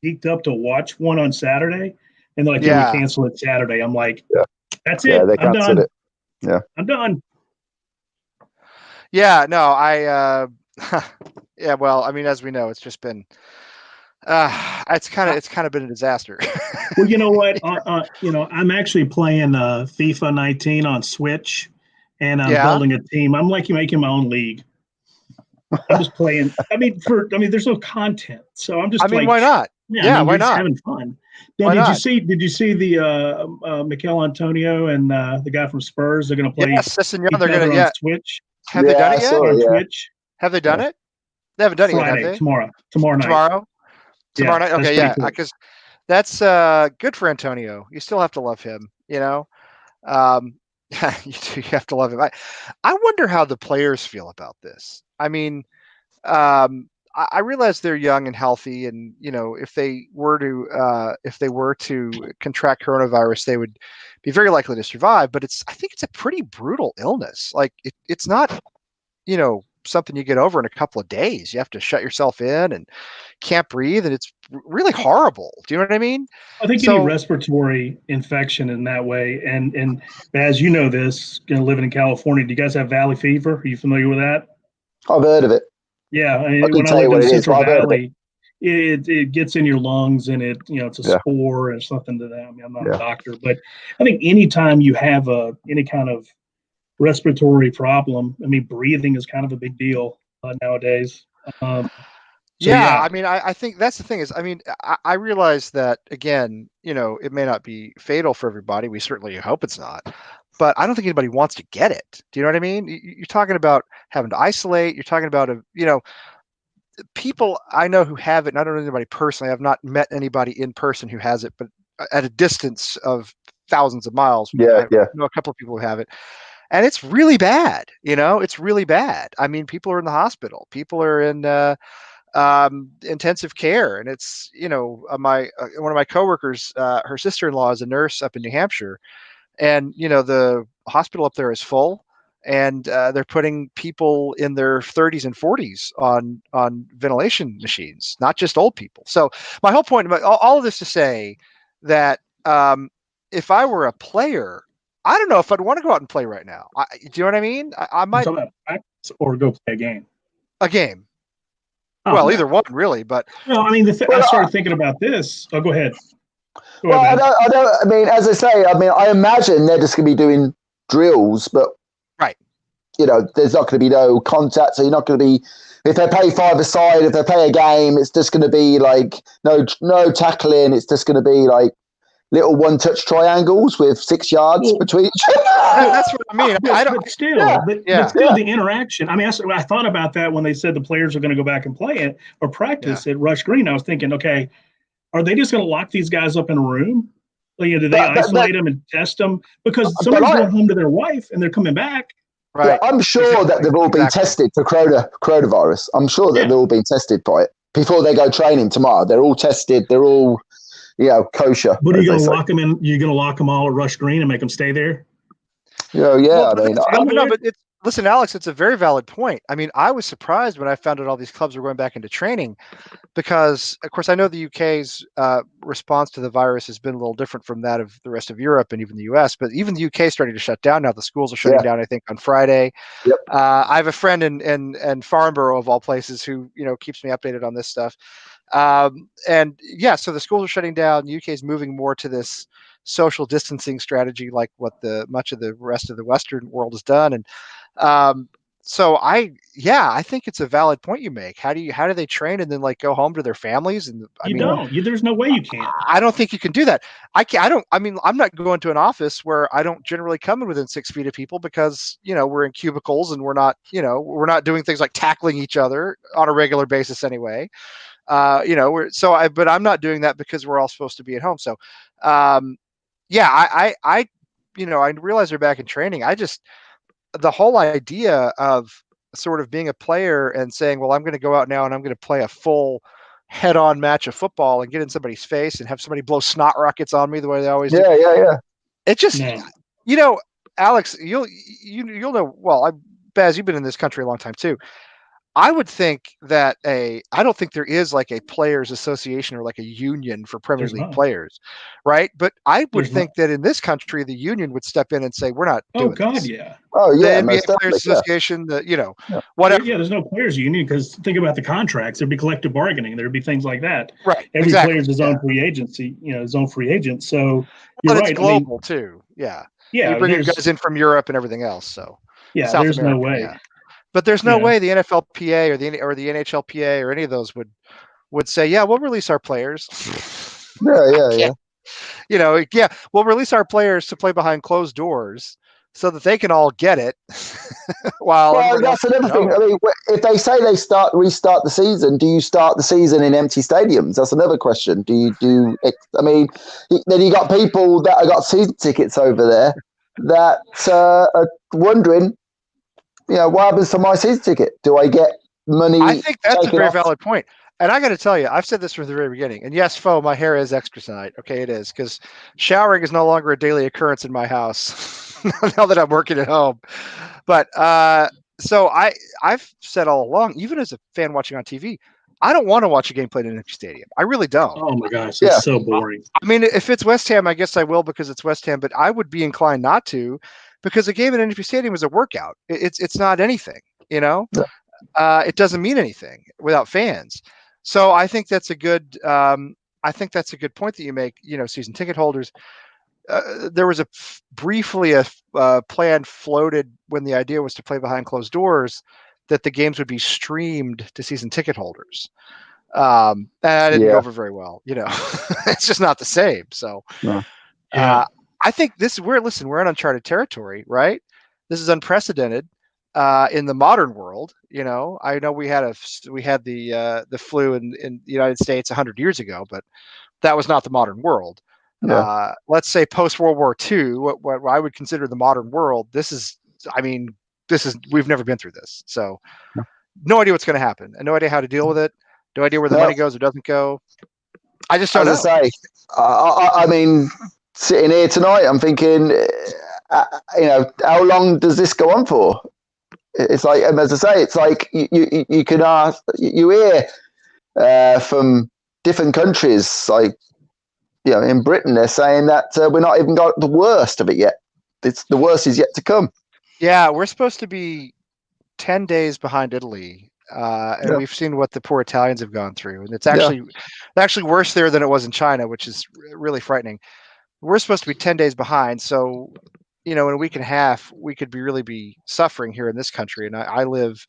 geeked up to watch one on Saturday, and they're like, "Yeah, Yeah. we cancel it Saturday." I'm like, Yeah. "That's Yeah, it. they I'm cancelled done. it. Yeah. I'm done." Yeah, no, yeah, well, I mean, as we know, it's just been it's kind of been a disaster. Well, you know what? I'm actually playing FIFA 19 on Switch, and I'm Yeah. building a team. I'm like making my own league. I'm just playing. There's no content, so I'm just I mean, like, why not? yeah. Yeah, why You're just not? having fun. Now, Why did you not? see? Did you see the Mikel Antonio and the guy from Spurs? They're going to play Yes, Sisson Young, each they're gonna other on Switch Have they Yeah, done I it yet? saw or it. on Yeah. Twitch. Have they done Yeah. it? They haven't done it yet, have Friday, they? tomorrow night. Tomorrow? Yeah, Tomorrow night? that's Okay, pretty yeah, cool. because that's good for Antonio. You still have to love him, Um, you have to love him. I wonder how the players feel about this. I mean, I realize they're young and healthy, and if they were to contract coronavirus, they would be very likely to survive. But I think it's a pretty brutal illness. Like it's not something you get over in a couple of days. You have to shut yourself in and can't breathe, and it's really horrible. Do you know what I mean? I think any So respiratory infection in that way, and as you know this, living in California, do you guys have valley fever? Are you familiar with that? I've heard of it. Yeah, I when couldn't I tell you lived in what it is, Central but I've heard of it. Valley, it gets in your lungs, and it's a Yeah. spore and something to that. I mean, I'm not Yeah. a doctor, but I think anytime you have any kind of respiratory problem, I mean, breathing is kind of a big deal nowadays. So yeah, yeah, I mean, I think that's the thing is, I mean, I realize that again, it may not be fatal for everybody. We certainly hope it's not, but I don't think anybody wants to get it. Do you know what I mean? You're talking about having to isolate. You're talking about people I know who have it, and I don't know anybody personally. I've not met anybody in person who has it, but at a distance of thousands of miles, Yeah. I Yeah. know a couple of people who have it, and it's really bad. It's really bad. I mean, people are in the hospital. People are in intensive care, and it's my one of my coworkers, her sister-in-law is a nurse up in New Hampshire, and the hospital up there is full, and they're putting people in their 30s and 40s on ventilation machines, not just old people. So my whole point about all of this to say that if I were a player, I don't know if I'd want to go out and play right now. Do you know what I mean? I you're might talking about practice or go play a game. a game. Oh, Well, yeah. either one really, but Well, I mean, I started thinking about this. Oh, go ahead. Go Well, ahead, man. I don't. I mean, as I say, I imagine they're just going to be doing drills, but right. There's not going to be no contact, so you're not going to be. If they play five-a-side, if they play a game, it's just going to be like no tackling. It's just going to be like little one-touch triangles with 6 yards between each other. That's what I mean. I don't. But still, the interaction. I mean, I thought about that when they said the players are going to go back and play it or practice at Rush Green. I was thinking, okay, are they just going to lock these guys up in a room? Like, do they isolate them and test them? Because somebody's going home to their wife and they're coming back. Right. Yeah, I'm sure that they've all been tested for coronavirus. I'm sure that they've all been tested by it before they go training tomorrow. They're all tested. They're all, kosher. But are you going to lock them in? You're going to lock them all at Rush Green and make them stay there? Yeah. Well, but listen, Alex, it's a very valid point. I mean, I was surprised when I found out all these clubs were going back into training, because, of course, I know the UK's response to the virus has been a little different from that of the rest of Europe and even the US. But even the UK is starting to shut down now. The schools are shutting down, I think, on Friday. Yep. I have a friend in Farnborough, of all places, who keeps me updated on this stuff. And yeah, so the schools are shutting down. The UK is moving more to this social distancing strategy, like what much of the rest of the Western world has done. And so I think it's a valid point you make. How do they train and then go home to their families? And there's no way you can. I don't think you can do that. I'm not going to an office where I don't generally come in within 6 feet of people, because we're in cubicles and we're not doing things like tackling each other on a regular basis anyway. But I'm not doing that because we're all supposed to be at home. So I realize they're back in training. The whole idea of sort of being a player and saying, well, I'm going to go out now and I'm going to play a full head-on match of football and get in somebody's face and have somebody blow snot rockets on me the way they always do. Yeah. It just, No. Alex, you'll know. Well, Baz, you've been in this country a long time too. I would think that I don't think there is like a players association or like a union for Premier There's League not. players, right? But I would There's think that in this country, the union would step in and say, we're not Oh doing God, this. yeah. Oh The yeah, NBA most Players definitely. Yeah. Association, Yeah. whatever. Yeah, there's no players union because think about the contracts. There'd be collective bargaining. There'd be things like that. Right. Every Exactly. player's his own free agency, his own free agent. So you're But it's right. global too. Yeah. Yeah, You bring your there's guys in from Europe and everything else. So yeah, South there's America, no way. yeah. But there's no Yeah. way the NFLPA or the NHLPA or any of those would say, yeah, we'll release our players. Yeah. We'll release our players to play behind closed doors so that they can all get it. While Well, that's another thing. I mean, if they say they restart the season, do you start the season in empty stadiums? That's another question. Do you do? I mean, then you got people that have got season tickets over there that are wondering, what happens to my season ticket? Do I get money? I think that's a very off? valid point. And I got to tell you, I've said this from the very beginning. And yes, Fo, my hair is extra tonight. Okay, it is, because showering is no longer a daily occurrence in my house now that I'm working at home. But so I've said all along, even as a fan watching on TV, I don't want to watch a game played in an empty stadium. I really don't. Oh my gosh, it's so boring. I mean, if it's West Ham, I guess I will because it's West Ham. But I would be inclined not to, because a game in an empty stadium is a workout. It's not anything. Yeah. It doesn't mean anything without fans. So I think that's a good. I think that's a good point that you make. Season ticket holders. There was briefly a plan floated when the idea was to play behind closed doors that the games would be streamed to season ticket holders. And that didn't go over very well. It's just not the same. So I think we're in uncharted territory, right? This is unprecedented. In the modern world, I know we had the flu in the United States 100 years ago, but that was not the modern world. Yeah. Let's say post World War II, what I would consider the modern world. We've never been through this, so no idea what's going to happen, and no idea how to deal with it. No idea where the money goes or doesn't go. I just don't know. As I say, I mean, sitting here tonight, I'm thinking, how long does this go on for? It's like, as I say, it's like you can ask, you hear from different countries, like in Britain, they're saying that we're not even got the worst of it yet. The worst is yet to come. Yeah, we're supposed to be 10 days behind Italy, and we've seen what the poor Italians have gone through, and it's actually worse there than it was in China, which is really frightening. We're supposed to be 10 days behind, so in a week and a half, we could really be suffering here in this country. And I live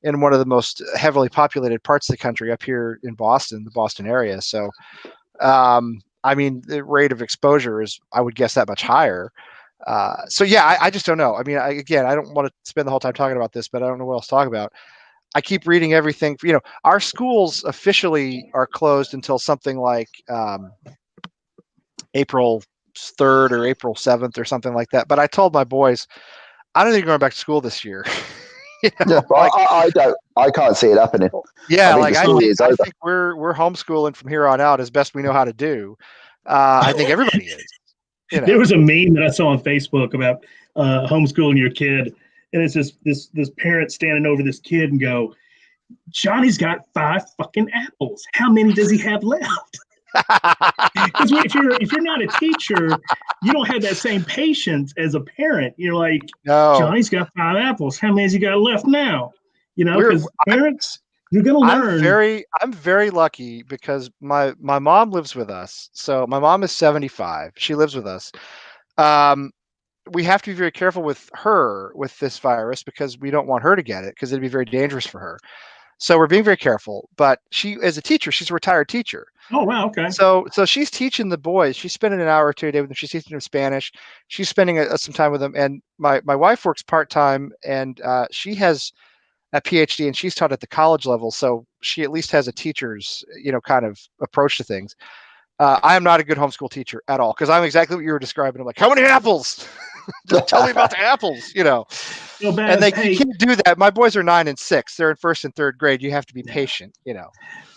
in one of the most heavily populated parts of the country up here in Boston, the Boston area. So, I mean, the rate of exposure is, I would guess, that much higher. I just don't know. I mean, I don't want to spend the whole time talking about this, but I don't know what else to talk about. I keep reading everything. Our schools officially are closed until something like April 3rd or April 7th or something like that. But I told my boys, I don't think you're going back to school this year. I don't. I can't see it happening. Yeah, I think we're homeschooling from here on out as best we know how to do. I think everybody is. There was a meme that I saw on Facebook about homeschooling your kid, and it's this parent standing over this kid and go, "Johnny's got 5 fucking apples. How many does he have left?" Because if you're not a teacher, you don't have that same patience as a parent. You're like, no. Johnny's got 5 apples. How many has he got left now? Because parents, you're going to learn. I'm very lucky because my mom lives with us. So my mom is 75. She lives with us. We have to be very careful with her with this virus because we don't want her to get it because it'd be very dangerous for her. So we're being very careful. But she, as a teacher, she's a retired teacher. Oh, wow. Okay. So she's teaching the boys. She's spending an hour or 2 a day with them. She's teaching them Spanish. She's spending some time with them. And my wife works part-time, and she has a PhD, and she's taught at the college level. So she at least has a teacher's, kind of approach to things. I am not a good homeschool teacher at all because I'm exactly what you were describing. I'm like, how many apples? Just tell me about the apples, So, Baz, And hey, you can't do that. My boys are 9 and 6. They're in first and third grade. You have to be patient,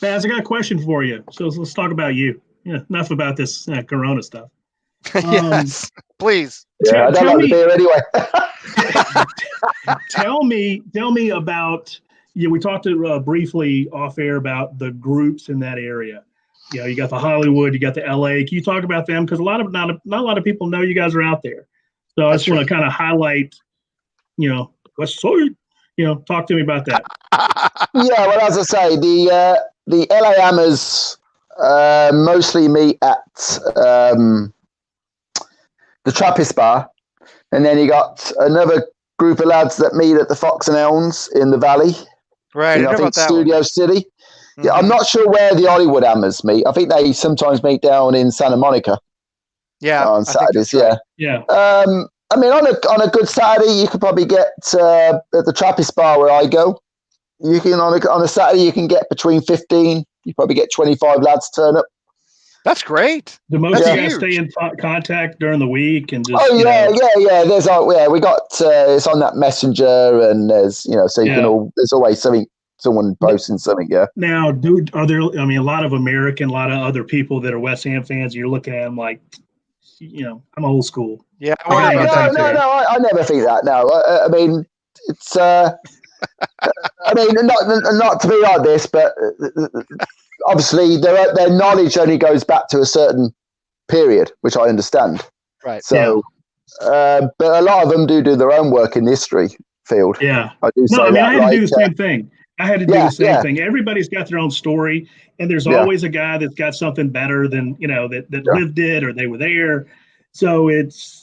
Baz, I got a question for you. So let's talk about you. Yeah, enough about this Corona stuff. Yes, please. Yeah, I don't Tell like the me, beer anyway. tell me about. We talked briefly off air about the groups in that area. You got the Hollywood, you got the LA. Can you talk about them? Because not a lot of people know you guys are out there. So I just want to kind of highlight, West Side. Talk to me about that. Yeah, well, as I say, the LA Hammers mostly meet at the Trappist Bar, and then you got another group of lads that meet at the Fox and Elms in the Valley. Right. I think Studio City. Mm-hmm. Yeah, I'm not sure where the Hollywood Hammers meet. I think they sometimes meet down in Santa Monica. Yeah, on Saturdays. Right. Yeah. I mean, on a good Saturday, you could probably get at the Trappist Bar where I go. You can on a Saturday you can get between 15. You probably get 25 lads turn up. That's great. Do most of you guys stay in contact during the week and just? Yeah. There's we got it's on that Messenger, and there's so you can all. There's always someone posting something. Yeah. Now, are there? I mean, a lot of other people that are West Ham fans. You're looking at them like, I'm old school. Yeah. No. I never think that. No, I mean, it's. I mean, not to be like this, but obviously their knowledge only goes back to a certain period, which I understand. Right. So, but a lot of them do their own work in the history field. Yeah. I do. No, I mean, I had to do the same thing. I had to do the same thing. Everybody's got their own story, and there's always a guy that's got something better than that lived it or they were there. So it's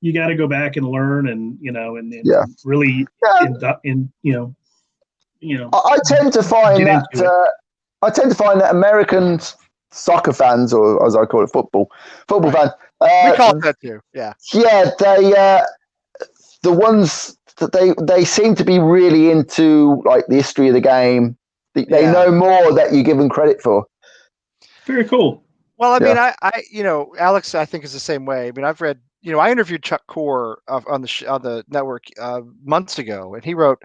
you got to go back and learn, and really, I tend to find that American soccer fans, or as I call it, football fans. We call it that too. Yeah. Yeah, the ones that they seem to be really into, like the history of the game. They know more that you give them credit for. Very cool. Well, I mean, I Alex, I think is the same way. I mean, I've read, I interviewed Chuck Core on the network months ago, and he wrote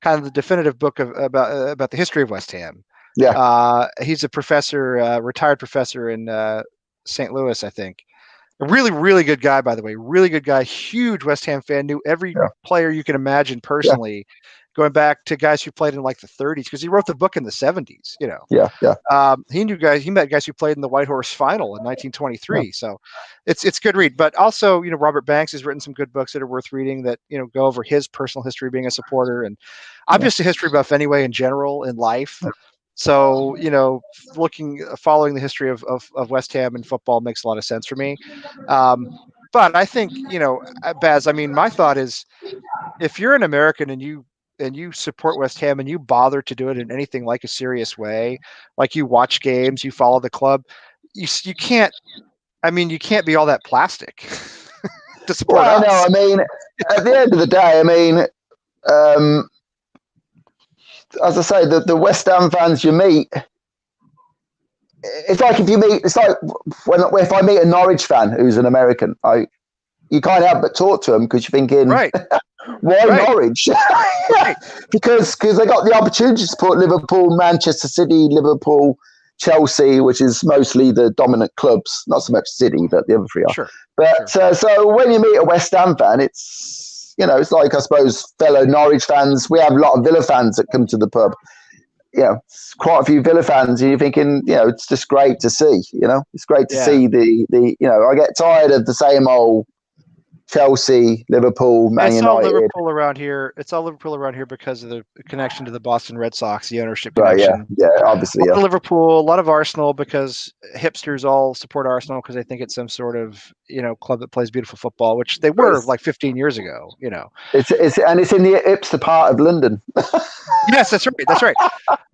kind of the definitive book about the history of West Ham. Yeah. He's a professor, retired professor in St. Louis, I think. A really, really good guy, by the way. Really good guy. Huge West Ham fan. Knew every player you can imagine personally, going back to guys who played in like the 30s, because he wrote the book in the 70s. He met guys who played in the White Horse Final in 1923. So it's good read. But also, Robert Banks has written some good books that are worth reading that go over his personal history being a supporter. And I'm just a history buff anyway in general in life. So, following the history of West Ham and football makes a lot of sense for me. But I think, Baz, I mean, my thought is if you're an American and you support West Ham and you bother to do it in anything like a serious way, like you watch games, you follow the club, you can't be all that plastic to support us. I mean, at the end of the day, I mean, as I say, the West Ham fans you meet, it's like if I meet a Norwich fan who's an American, you can't help but talk to them because you're thinking, why Norwich? Because they got the opportunity to support Liverpool, Manchester City, Liverpool, Chelsea, which is mostly the dominant clubs, not so much City, but the other three are. Sure. But so when you meet a West Ham fan, it's it's like, I suppose, fellow Norwich fans. We have a lot of Villa fans that come to the pub. Quite a few Villa fans, and you're thinking, it's just great to see. It's great to see the. I get tired of the same old Chelsea, Liverpool, Man United. It's all Liverpool around here because of the connection to the Boston Red Sox, the ownership connection. Yeah, obviously. A lot of Liverpool, a lot of Arsenal, because hipsters all support Arsenal because they think it's some sort of club that plays beautiful football, which they were like 15 years ago. It's in the hipster part of London. Yes, that's right. That's right.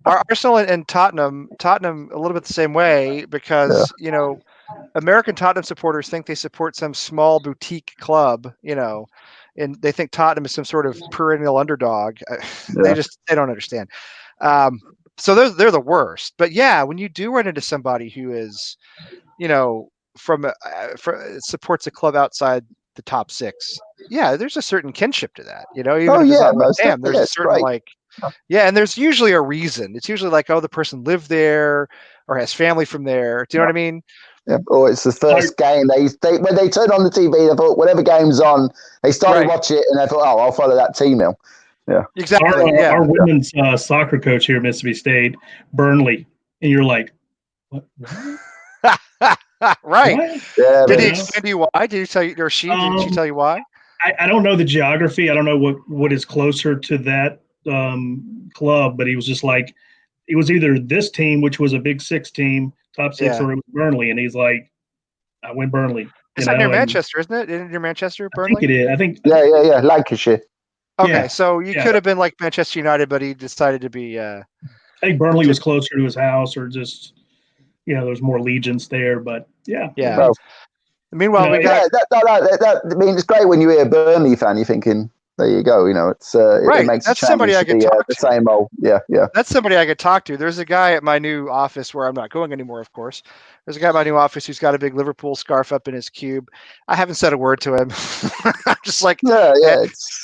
Arsenal and Tottenham a little bit the same way because American Tottenham supporters think they support some small boutique club, and they think Tottenham is some sort of perennial underdog. They don't understand. So they're the worst. But when you do run into somebody who is, supports a club outside the top 6. Yeah, there's a certain kinship to that, even Oh if it's yeah, not West most Ham, definitely. there's a It's certain great. and there's usually a reason. It's usually like, oh, the person lived there or has family from there. Do you know what I mean? Yeah. Or it's the first game they when they turned on the TV, they thought whatever game's on, they started Right. watching it and they thought, oh, I'll follow that team now. Yeah. Exactly. Our women's soccer coach here at Mississippi State, Burnley, and you're like, what? Right. What? Yeah. Did man. he explain to you why? Did he tell you, or did she tell you why? I don't know the geography. I don't know what is closer to that club, but he was just like, it was either this team, which was a Big 6 team, top 6, Yeah. or it was Burnley, and he's like, I went Burnley. It's not near Manchester, isn't it? Isn't it near Manchester, Burnley? I think it is. I think. Yeah. Lancashire. Okay, Yeah. so you could have been like Manchester United, but he decided to be. I think Burnley was closer to his house, or just there's more allegiance there. But yeah. Well, meanwhile, we got. I mean, it's great when you hear a Burnley fan. You're thinking, there you go. It's Right. It makes That's the somebody I could championship talk the to. same old. Yeah. That's somebody I could talk to. There's a guy at my new office where I'm not going anymore, of course. There's a guy at my new office who's got a big Liverpool scarf up in his cube. I haven't said a word to him. I'm just like, Yeah.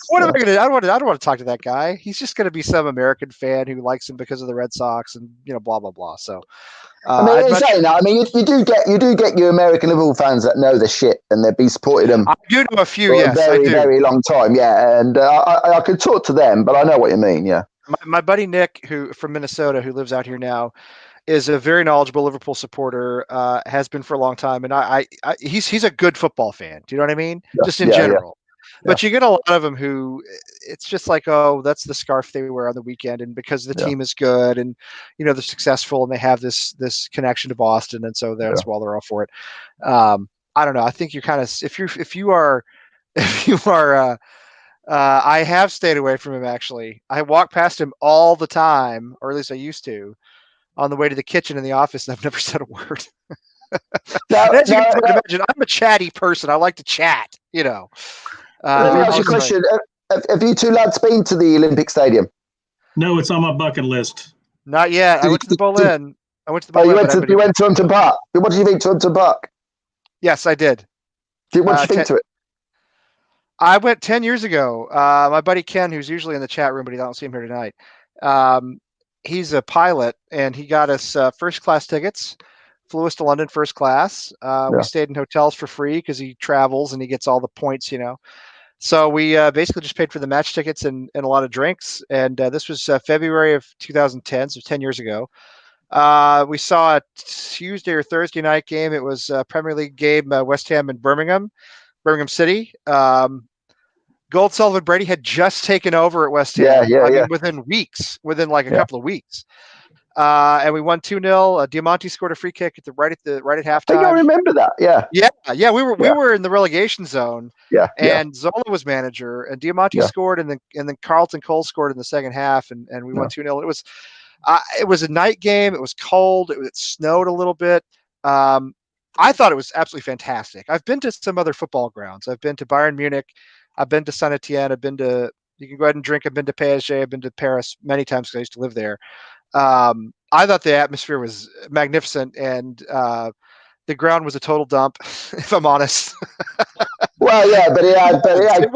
what am I going to do? I don't want to talk to that guy. He's just going to be some American fan who likes him because of the Red Sox and blah blah blah. So, I mean, saying that, I mean, you do get your American Liverpool fans that know the shit and they've been supporting them. I do know a few. For Yes, a very, I do. very long time. Yeah, and I could talk to them, but I know what you mean. Yeah. My buddy Nick, who from Minnesota, who lives out here now, is a very knowledgeable Liverpool supporter. Has been for a long time, and he's a good football fan. Do you know what I mean? Yeah, Just in general. But you get a lot of them who it's just like, oh, that's the scarf they wear on the weekend, and because the team is good and they're successful and they have this connection to Boston, and so that's why they're all for it. I don't know. I think you're kind of if you are. I have stayed away from him, actually. I walk past him all the time, or at least I used to, on the way to the kitchen in the office, and I've never said a word. As you can imagine, I'm a chatty person. I like to chat, Let me ask you a question. Have you two lads been to the Olympic Stadium? No, it's on my bucket list. Not yet. I went to the Boleyn. You went to Hunton Park. What did you think to Hunton Park? Yes, I did. What did you think to it? I went 10 years ago. My buddy Ken, who's usually in the chat room, but I don't see him here tonight. He's a pilot, and he got us first-class tickets, flew us to London first class. We stayed in hotels for free because he travels and he gets all the points, So we basically just paid for the match tickets and a lot of drinks. And this was February of 2010, so 10 years ago. We saw a Tuesday or Thursday night game. It was a Premier League game, West Ham and Birmingham City. Gold Sullivan Brady had just taken over at West Ham. I mean, within like a couple of weeks. And we won 2-0. Diamante scored a free kick right at halftime. I think I remember that. Yeah. We were in the relegation zone. And Zola was manager, and Diamante scored, and then Carlton Cole scored in the second half, and we won 2-0. It was a night game. It was cold. It snowed a little bit. I thought it was absolutely fantastic. I've been to some other football grounds. I've been to Bayern Munich. I've been to Saint Etienne. I've been to. You can go ahead and drink. I've been to PSG. I've been to Paris many times because I used to live there. I thought the atmosphere was magnificent, and the ground was a total dump, if I'm honest. Well, yeah, but it had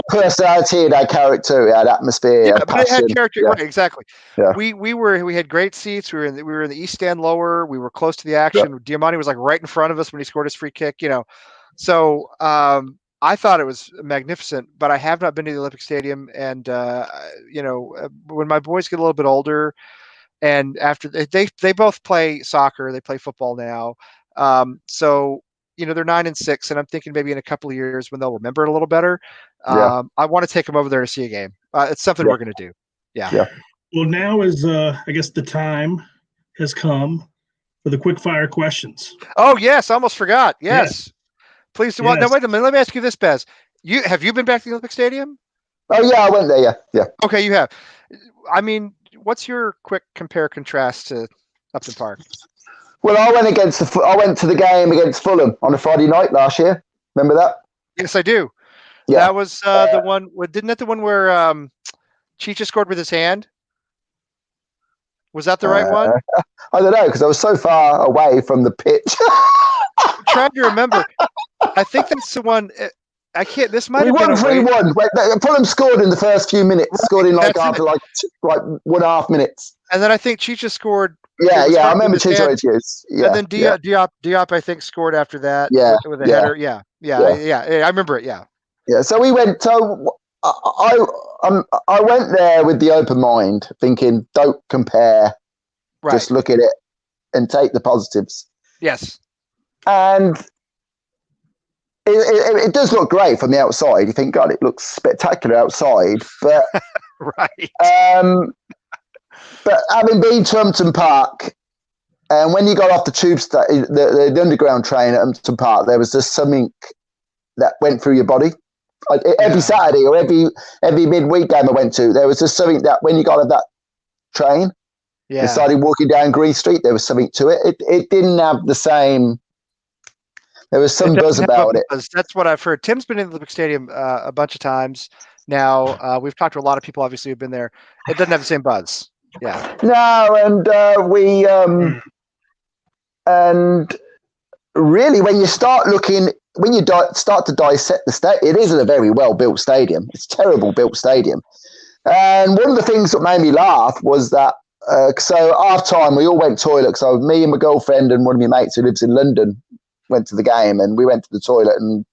personality, it had character, it had atmosphere, it had passion. It had character, right? Exactly. Yeah. We had great seats. We were in the East Stand lower. We were close to the action. Diamante was like right in front of us when he scored his free kick. So I thought it was magnificent. But I have not been to the Olympic Stadium, and when my boys get a little bit older. And after they both play soccer, they play football now. So they're 9 and 6, and I'm thinking maybe in a couple of years when they'll remember it a little better. I want to take them over there to see a game. It's something we're going to do. Yeah. Well, now is I guess the time has come for the quick fire questions. Oh yes, I almost forgot. Yes. Please. Well, now wait a minute. Let me ask you this, Bez. Have you been back to the Olympic Stadium? Oh yeah, I went there. Yeah. Okay, you have. I mean, what's your quick contrast to Upton Park? Well, I went to the game against Fulham on a Friday night last year. Remember that? Yes, I do. Yeah. That was the one. Didn't that the one where Chicha scored with his hand? Was that the right one? I don't know because I was so far away from the pitch. I'm trying to remember. I think that's the one. I can't. This might We have been won 3-1. Fulham scored in the first few minutes. Right, Scored in that's after it. 1.5 minutes. And then I think Chicha scored. Yeah, It was I hard remember with his hand. Chicho. Yeah, And then Diop, I think, scored after that Yeah, with a yeah. header. Yeah. I remember it. Yeah. yeah. So we went. So I went there with the open mind, thinking, don't compare. Right. Just look at it and take the positives. Yes. And it does look great from the outside. You think, God, it looks spectacular outside. But right. But having been to Upton Park, and when you got off the the underground train at Upton Park, there was just something that went through your body. Like every Saturday or every midweek game I went to, there was just something that when you got off that train and started walking down Green Street, there was something to it. It didn't have the same. There was some buzz about it. That's what I've heard. Tim's been in the Olympic Stadium a bunch of times now. We've talked to a lot of people, obviously, who've been there. It doesn't have the same buzz. Yeah. No, and and really, when you start looking, when you start to dissect the state, it isn't a very well built stadium. It's a terrible built stadium. And one of the things that made me laugh was that. So half time, we all went toilet. So me and my girlfriend and one of my mates who lives in London went to the game, and we went to the toilet, and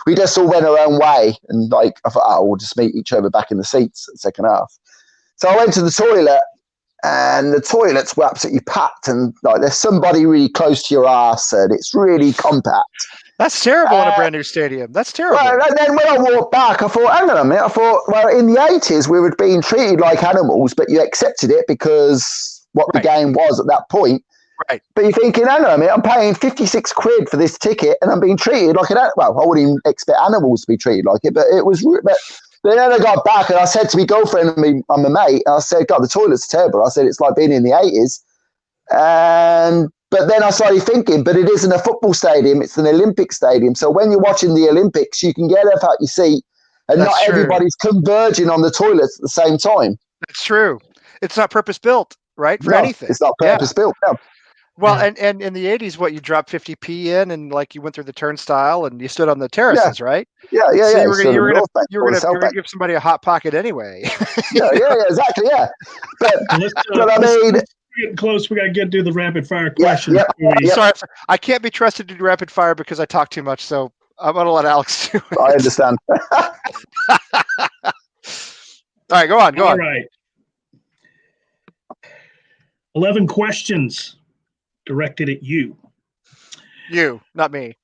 we just all went our own way. And I thought, we'll just meet each other back in the seats at the second half. So I went to the toilet, and the toilets were absolutely packed, and there's somebody really close to your ass, and it's really compact. That's terrible in a brand new stadium. That's terrible. Well, and then when I walked back, I thought, hang on a minute. Well, in the 80s, we were being treated like animals, but you accepted it because the game was at that point. Right. But you're thinking, hang on a minute, I'm paying 56 quid for this ticket, and I'm being treated like an animal. Well, I wouldn't even expect animals to be treated like it, but it was. But then I got back, and I said to my girlfriend and my mate, and I said, God, the toilet's terrible. I said, it's like being in the 80s. But then I started thinking, but it isn't a football stadium, it's an Olympic stadium. So when you're watching the Olympics, you can get up out your seat, and not everybody's converging on the toilets at the same time. That's true. It's not purpose-built, right, for anything. It's not purpose-built, no. Well, and in the 80s, you dropped 50p in, and you went through the turnstile, and you stood on the terraces, right? Yeah. So you were going to give somebody a hot pocket anyway. yeah, exactly, yeah. But I mean, getting close. We got to get to the rapid fire question. Sorry, I can't be trusted to do rapid fire because I talk too much. So I'm going to let Alex do it. I understand. All right, go on. All right. 11 questions directed at you. You, not me.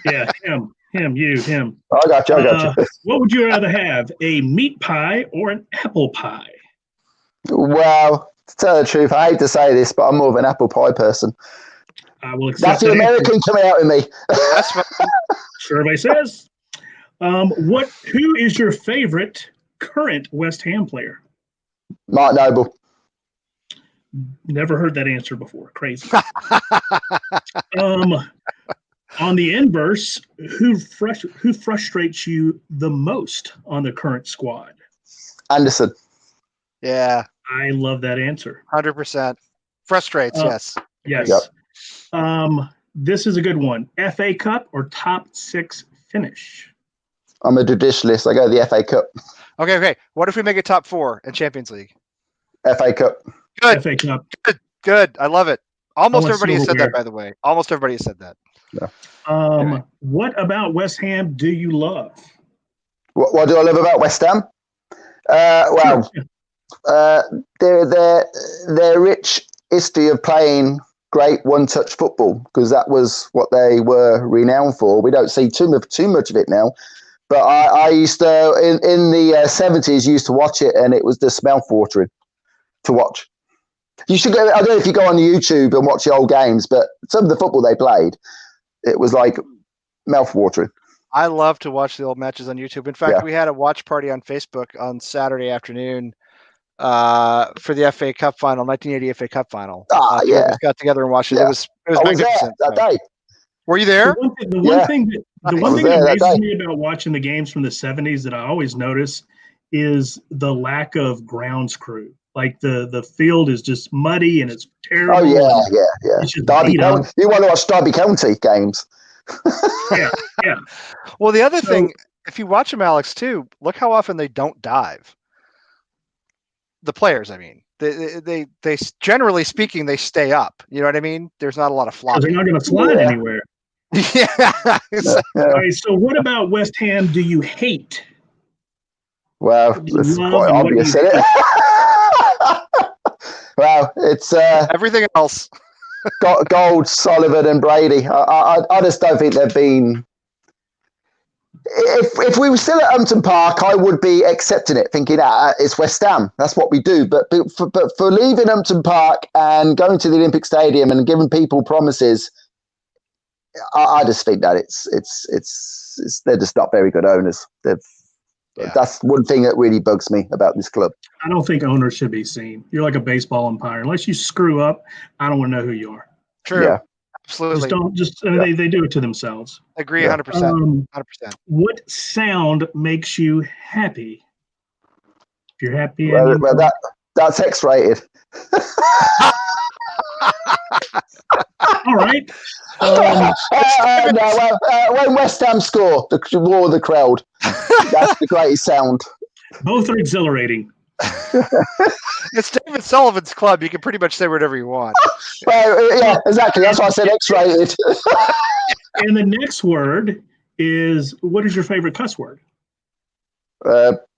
Yeah, him, him. I got you. What would you rather have, a meat pie or an apple pie? Well, to tell the truth, I hate to say this, but I'm more of an apple pie person. I will accept That's the American coming out of me. That's what survey says. Who is your favorite current West Ham player? Mark Noble. Never heard that answer before. Crazy. On the inverse, who frustrates you the most on the current squad? Anderson. Yeah. I love that answer. 100%. Frustrates, yes. Yes. Yep. This is a good one. FA Cup or top 6 finish? I'm a traditionalist. I go to the FA Cup. Okay. What if we make it top 4 in Champions League? FA Cup. Good. FA Cup. Good. I love it. Almost everybody has said silverware. that, by the way. Almost everybody has said that. Yeah. Anyway. What about West Ham do you love? What do I love about West Ham? Their rich history of playing great one-touch football, because that was what they were renowned for. We don't see too much of it now. But I used to, in the 70s, used to watch it, and it was just mouth-watering to watch. You should go. I don't know if you go on YouTube and watch the old games, but some of the football they played, it was like mouth-watering. I love to watch the old matches on YouTube. In fact, we had a watch party on Facebook on Saturday afternoon for the FA Cup final, 1980 FA Cup final. We got together and watched it. It was magnificent. There that day. Were you there? The one thing that amazes me about watching the games from the 70s that I always notice is the lack of grounds crew. Like the field is just muddy and it's terrible. Oh yeah. It's just Derby County. You want to watch Derby County games? yeah. Well, the other thing if you watch them, Alex, too, look how often they don't dive. The players, I mean, they generally speaking, they stay up. You know what I mean? There's not a lot of Because flopping. they're not going to slide Yeah. anywhere. Yeah. Yeah. All right, so what about West Ham do you hate? Well, What do you it's love quite and what do obvious, you isn't it? Well, it's Everything else. Gold, Sullivan, and Brady. I just don't think they've been. If we were still at Upton Park, I would be accepting it, thinking it's West Ham. That's what we do. But for leaving Upton Park and going to the Olympic Stadium and giving people promises, I just think that it's they're just not very good owners. That's one thing that really bugs me about this club. I don't think owners should be seen. You're like a baseball umpire. Unless you screw up, I don't want to know who you are. True. Yeah. Absolutely. They do it to themselves. Agree Yeah. 100%. 100%. What sound makes you happy? If you're happy, Well, that's X-rated. all right. When West Ham score, the roar of the crowd. That's the greatest sound. Both are exhilarating. It's David Sullivan's club. You can pretty much say whatever you want. Well, yeah, exactly. That's why I said X-rated. And the next word is, what is your favorite cuss word?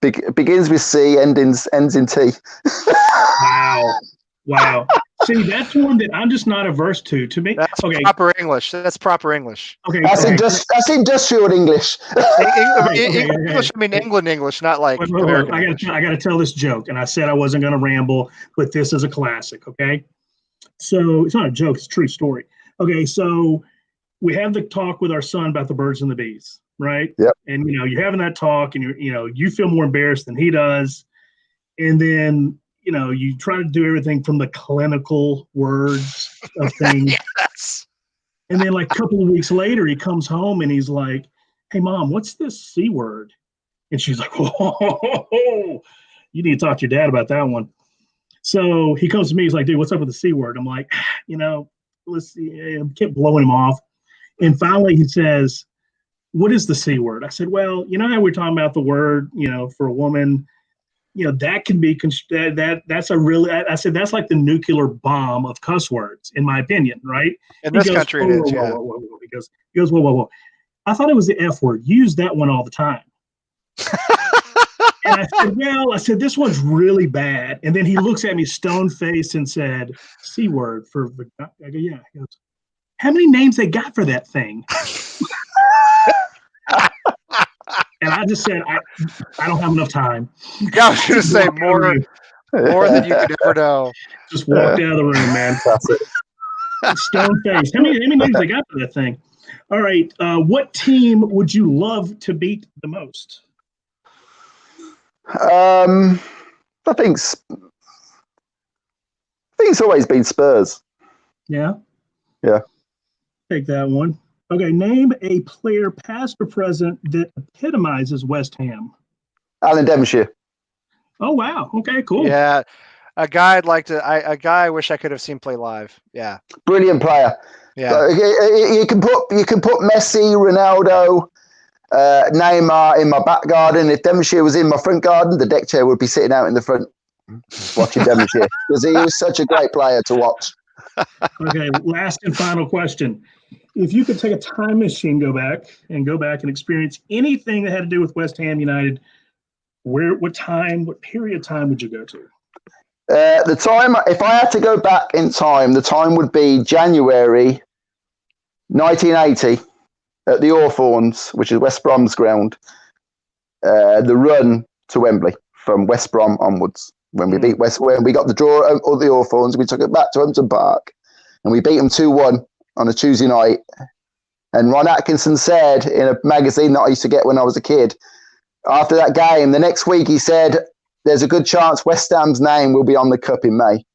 Begins with C, ends in T. Wow. See, that's one that I'm just not averse to. To me, That's okay. proper English. That's proper English. Okay. That's industrial English. English. I mean English, not like Wait, American I English. got to tell this joke, and I said I wasn't going to ramble, but this is a classic. Okay, so it's not a joke; it's a true story. Okay, so we have the talk with our son about the birds and the bees, right? Yep. And you're having that talk, and you feel more embarrassed than he does, and then you try to do everything from the clinical words of things. Yes. And then like a couple of weeks later, he comes home and he's like, "Hey, Mom, what's this C word?" And she's like, "Whoa, you need to talk to your dad about that one." So he comes to me. He's like, "Dude, what's up with the C word?" I'm like, let's see. I kept blowing him off. And finally he says, "What is the C word?" I said, "Well, you know how we're talking about the word, for a woman, that can be that's a really," I said, "that's like the nuclear bomb of cuss words, in my opinion, right?" In this country, it is. Yeah. Whoa. He goes, whoa. I thought it was the F word. Use that one all the time. And I said, this one's really bad. And then he looks at me stone faced and said, "C word for," I go, "Yeah." He goes, "How many names they got for that thing?" And I just said, I don't have enough time. Yeah, I was going to say more than you could ever know. Just walked out of the room, man. Stone face. How many names they got for that thing? All right. What team would you love to beat the most? I think it's always been Spurs. Yeah. Yeah. Take that one. Okay. Name a player, past or present, that epitomizes West Ham. Alan Devonshire. Oh, wow. Okay, cool. Yeah. A guy I'd like to. A guy I wish I could have seen play live. Yeah. Brilliant player. Yeah. You can put Messi, Ronaldo, Neymar in my back garden. If Devonshire was in my front garden, the deck chair would be sitting out in the front watching Devonshire, because he was such a great player to watch. Okay, last and final question. If you could take a time machine, go back and experience anything that had to do with West Ham United, what period of time would you go to? The time, if I had to go back in time, the time would be January 1980 at the Hawthorns, which is West Brom's ground. The run to Wembley from West Brom onwards. When we beat when we got the draw at the Hawthorns, we took it back to Upton Park, and we beat them 2-1 on a Tuesday night. And Ron Atkinson said in a magazine that I used to get when I was a kid, after that game, the next week he said, "There's a good chance West Ham's name will be on the cup in May."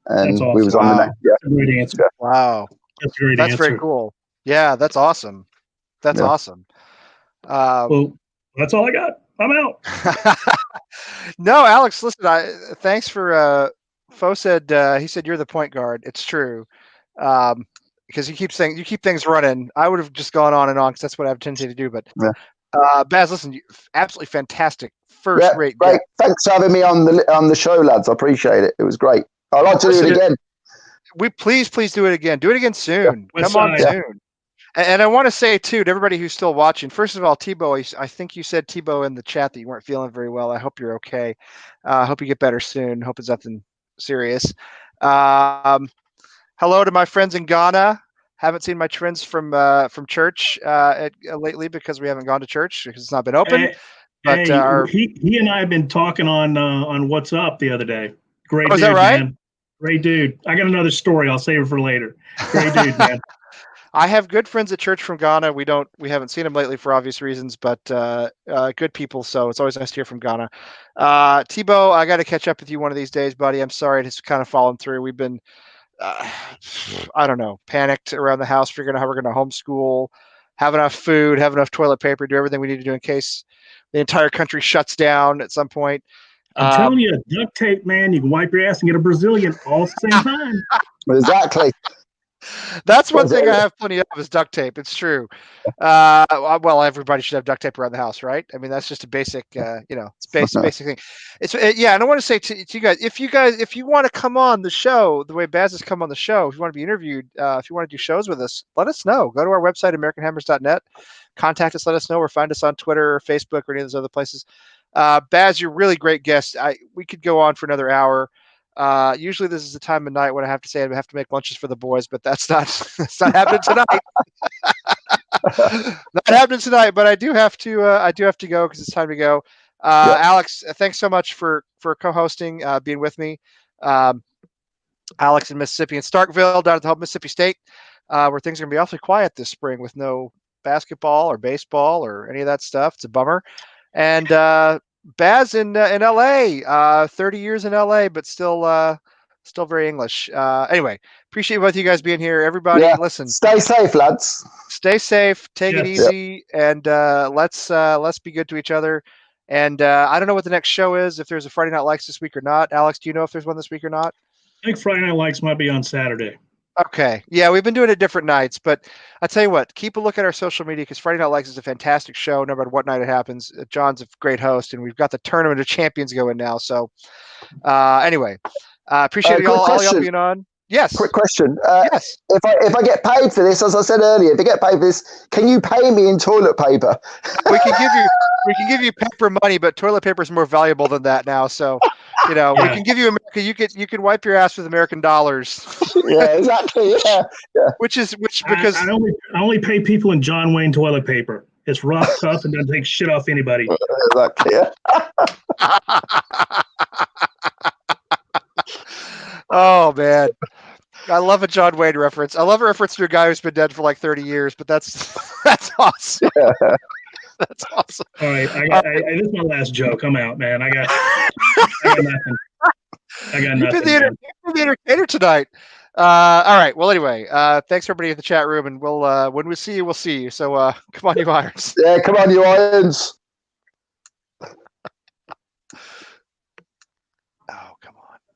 And That's awesome. we was on the name. Yeah. That's a great answer. Wow. That's a great That's answer. very cool. Yeah, that's awesome. That's awesome. Well, that's all I got. I'm out. No, Alex, listen, thanks for Fo said he said you're the point guard. It's true. Because you keep saying you keep things running. I would have just gone on and on because that's what I have a tendency to do. But Baz, listen, absolutely fantastic, Yeah, first-rate great. guest. Thanks for having me on the show, lads. I appreciate it. It was great. I'd like to do it again. We please do it again. Do it again soon. Yeah. Come on Westside. soon. And I want to say too to everybody who's still watching. First of all, Tebow, I think you said Tebow in the chat that you weren't feeling very well. I hope you're okay. I hope you get better soon. Hope it's nothing serious. Hello to my friends in Ghana. Haven't seen my friends from church lately because we haven't gone to church because it's not been open. But he and I have been talking on What's Up the other day. Great dude, is that right? man. Great dude. I got another story. I'll save it for later. Great dude, man. I have good friends at church from Ghana. We haven't seen them lately for obvious reasons, but good people. So it's always nice to hear from Ghana. Tebow, I got to catch up with you one of these days, buddy. I'm sorry it's kind of fallen through. We've been, I don't know, panicked around the house, figuring out how we're going to homeschool, have enough food, have enough toilet paper, do everything we need to do in case the entire country shuts down at some point. I'm telling you, duct tape, man. You can wipe your ass and get a Brazilian all at the same time. Exactly. That's one thing I have plenty of is duct tape. It's true. Well, everybody should have duct tape around the house, right? I mean, that's just a basic, it's basic thing. It's yeah. And I want to say to you guys, if you want to come on the show, the way Baz has come on the show, if you want to be interviewed, if you want to do shows with us, let us know. Go to our website, AmericanHammers.net. Contact us, let us know, or find us on Twitter or Facebook or any of those other places. Baz, you're a really great guest. We could go on for another hour. Usually this is the time of night when I have to say I have to make lunches for the boys, but that's not happening tonight. Not happening tonight, but I do have to go because it's time to go. Alex, thanks so much for co-hosting, being with me. Alex in Mississippi and Starkville down at the Home Mississippi State, where things are gonna be awfully quiet this spring with no basketball or baseball or any of that stuff. It's a bummer. And Baz in LA, 30 years in LA, but still very English. Anyway, appreciate both you guys being here. Everybody, listen. Stay safe, lads. Stay safe. Take it easy, and let's be good to each other. And I don't know what the next show is. If there's a Friday Night Lights this week or not. Alex, do you know if there's one this week or not? I think Friday Night Lights might be on Saturday. Okay. Yeah, we've been doing it different nights, but I'll tell you what, keep a look at our social media because Friday Night Lights is a fantastic show no matter what night it happens. John's a great host, and we've got the Tournament of Champions going now. So anyway, appreciate all y'all being on. Yes. Quick question. Yes. If I get paid for this, as I said earlier, if I get paid for this, can you pay me in toilet paper? We can give you paper money, but toilet paper is more valuable than that now. So, we can give you America. You can wipe your ass with American dollars. Yeah, exactly. Yeah. Because I only pay people in John Wayne toilet paper. It's rough, tough, and doesn't take shit off anybody. Exactly. Yeah. Oh man, I love a John Wayne reference. I love a reference to a guy who's been dead for like 30 years, but that's awesome. Yeah. That's awesome. All right, this is my last joke. I'm out, man. I got nothing. You've been the entertainer tonight. All right. Well, anyway, thanks everybody in the chat room, and we'll when we see you, we'll see you. So come on, you Irons. Yeah, come on, you Irons. Oh, come on.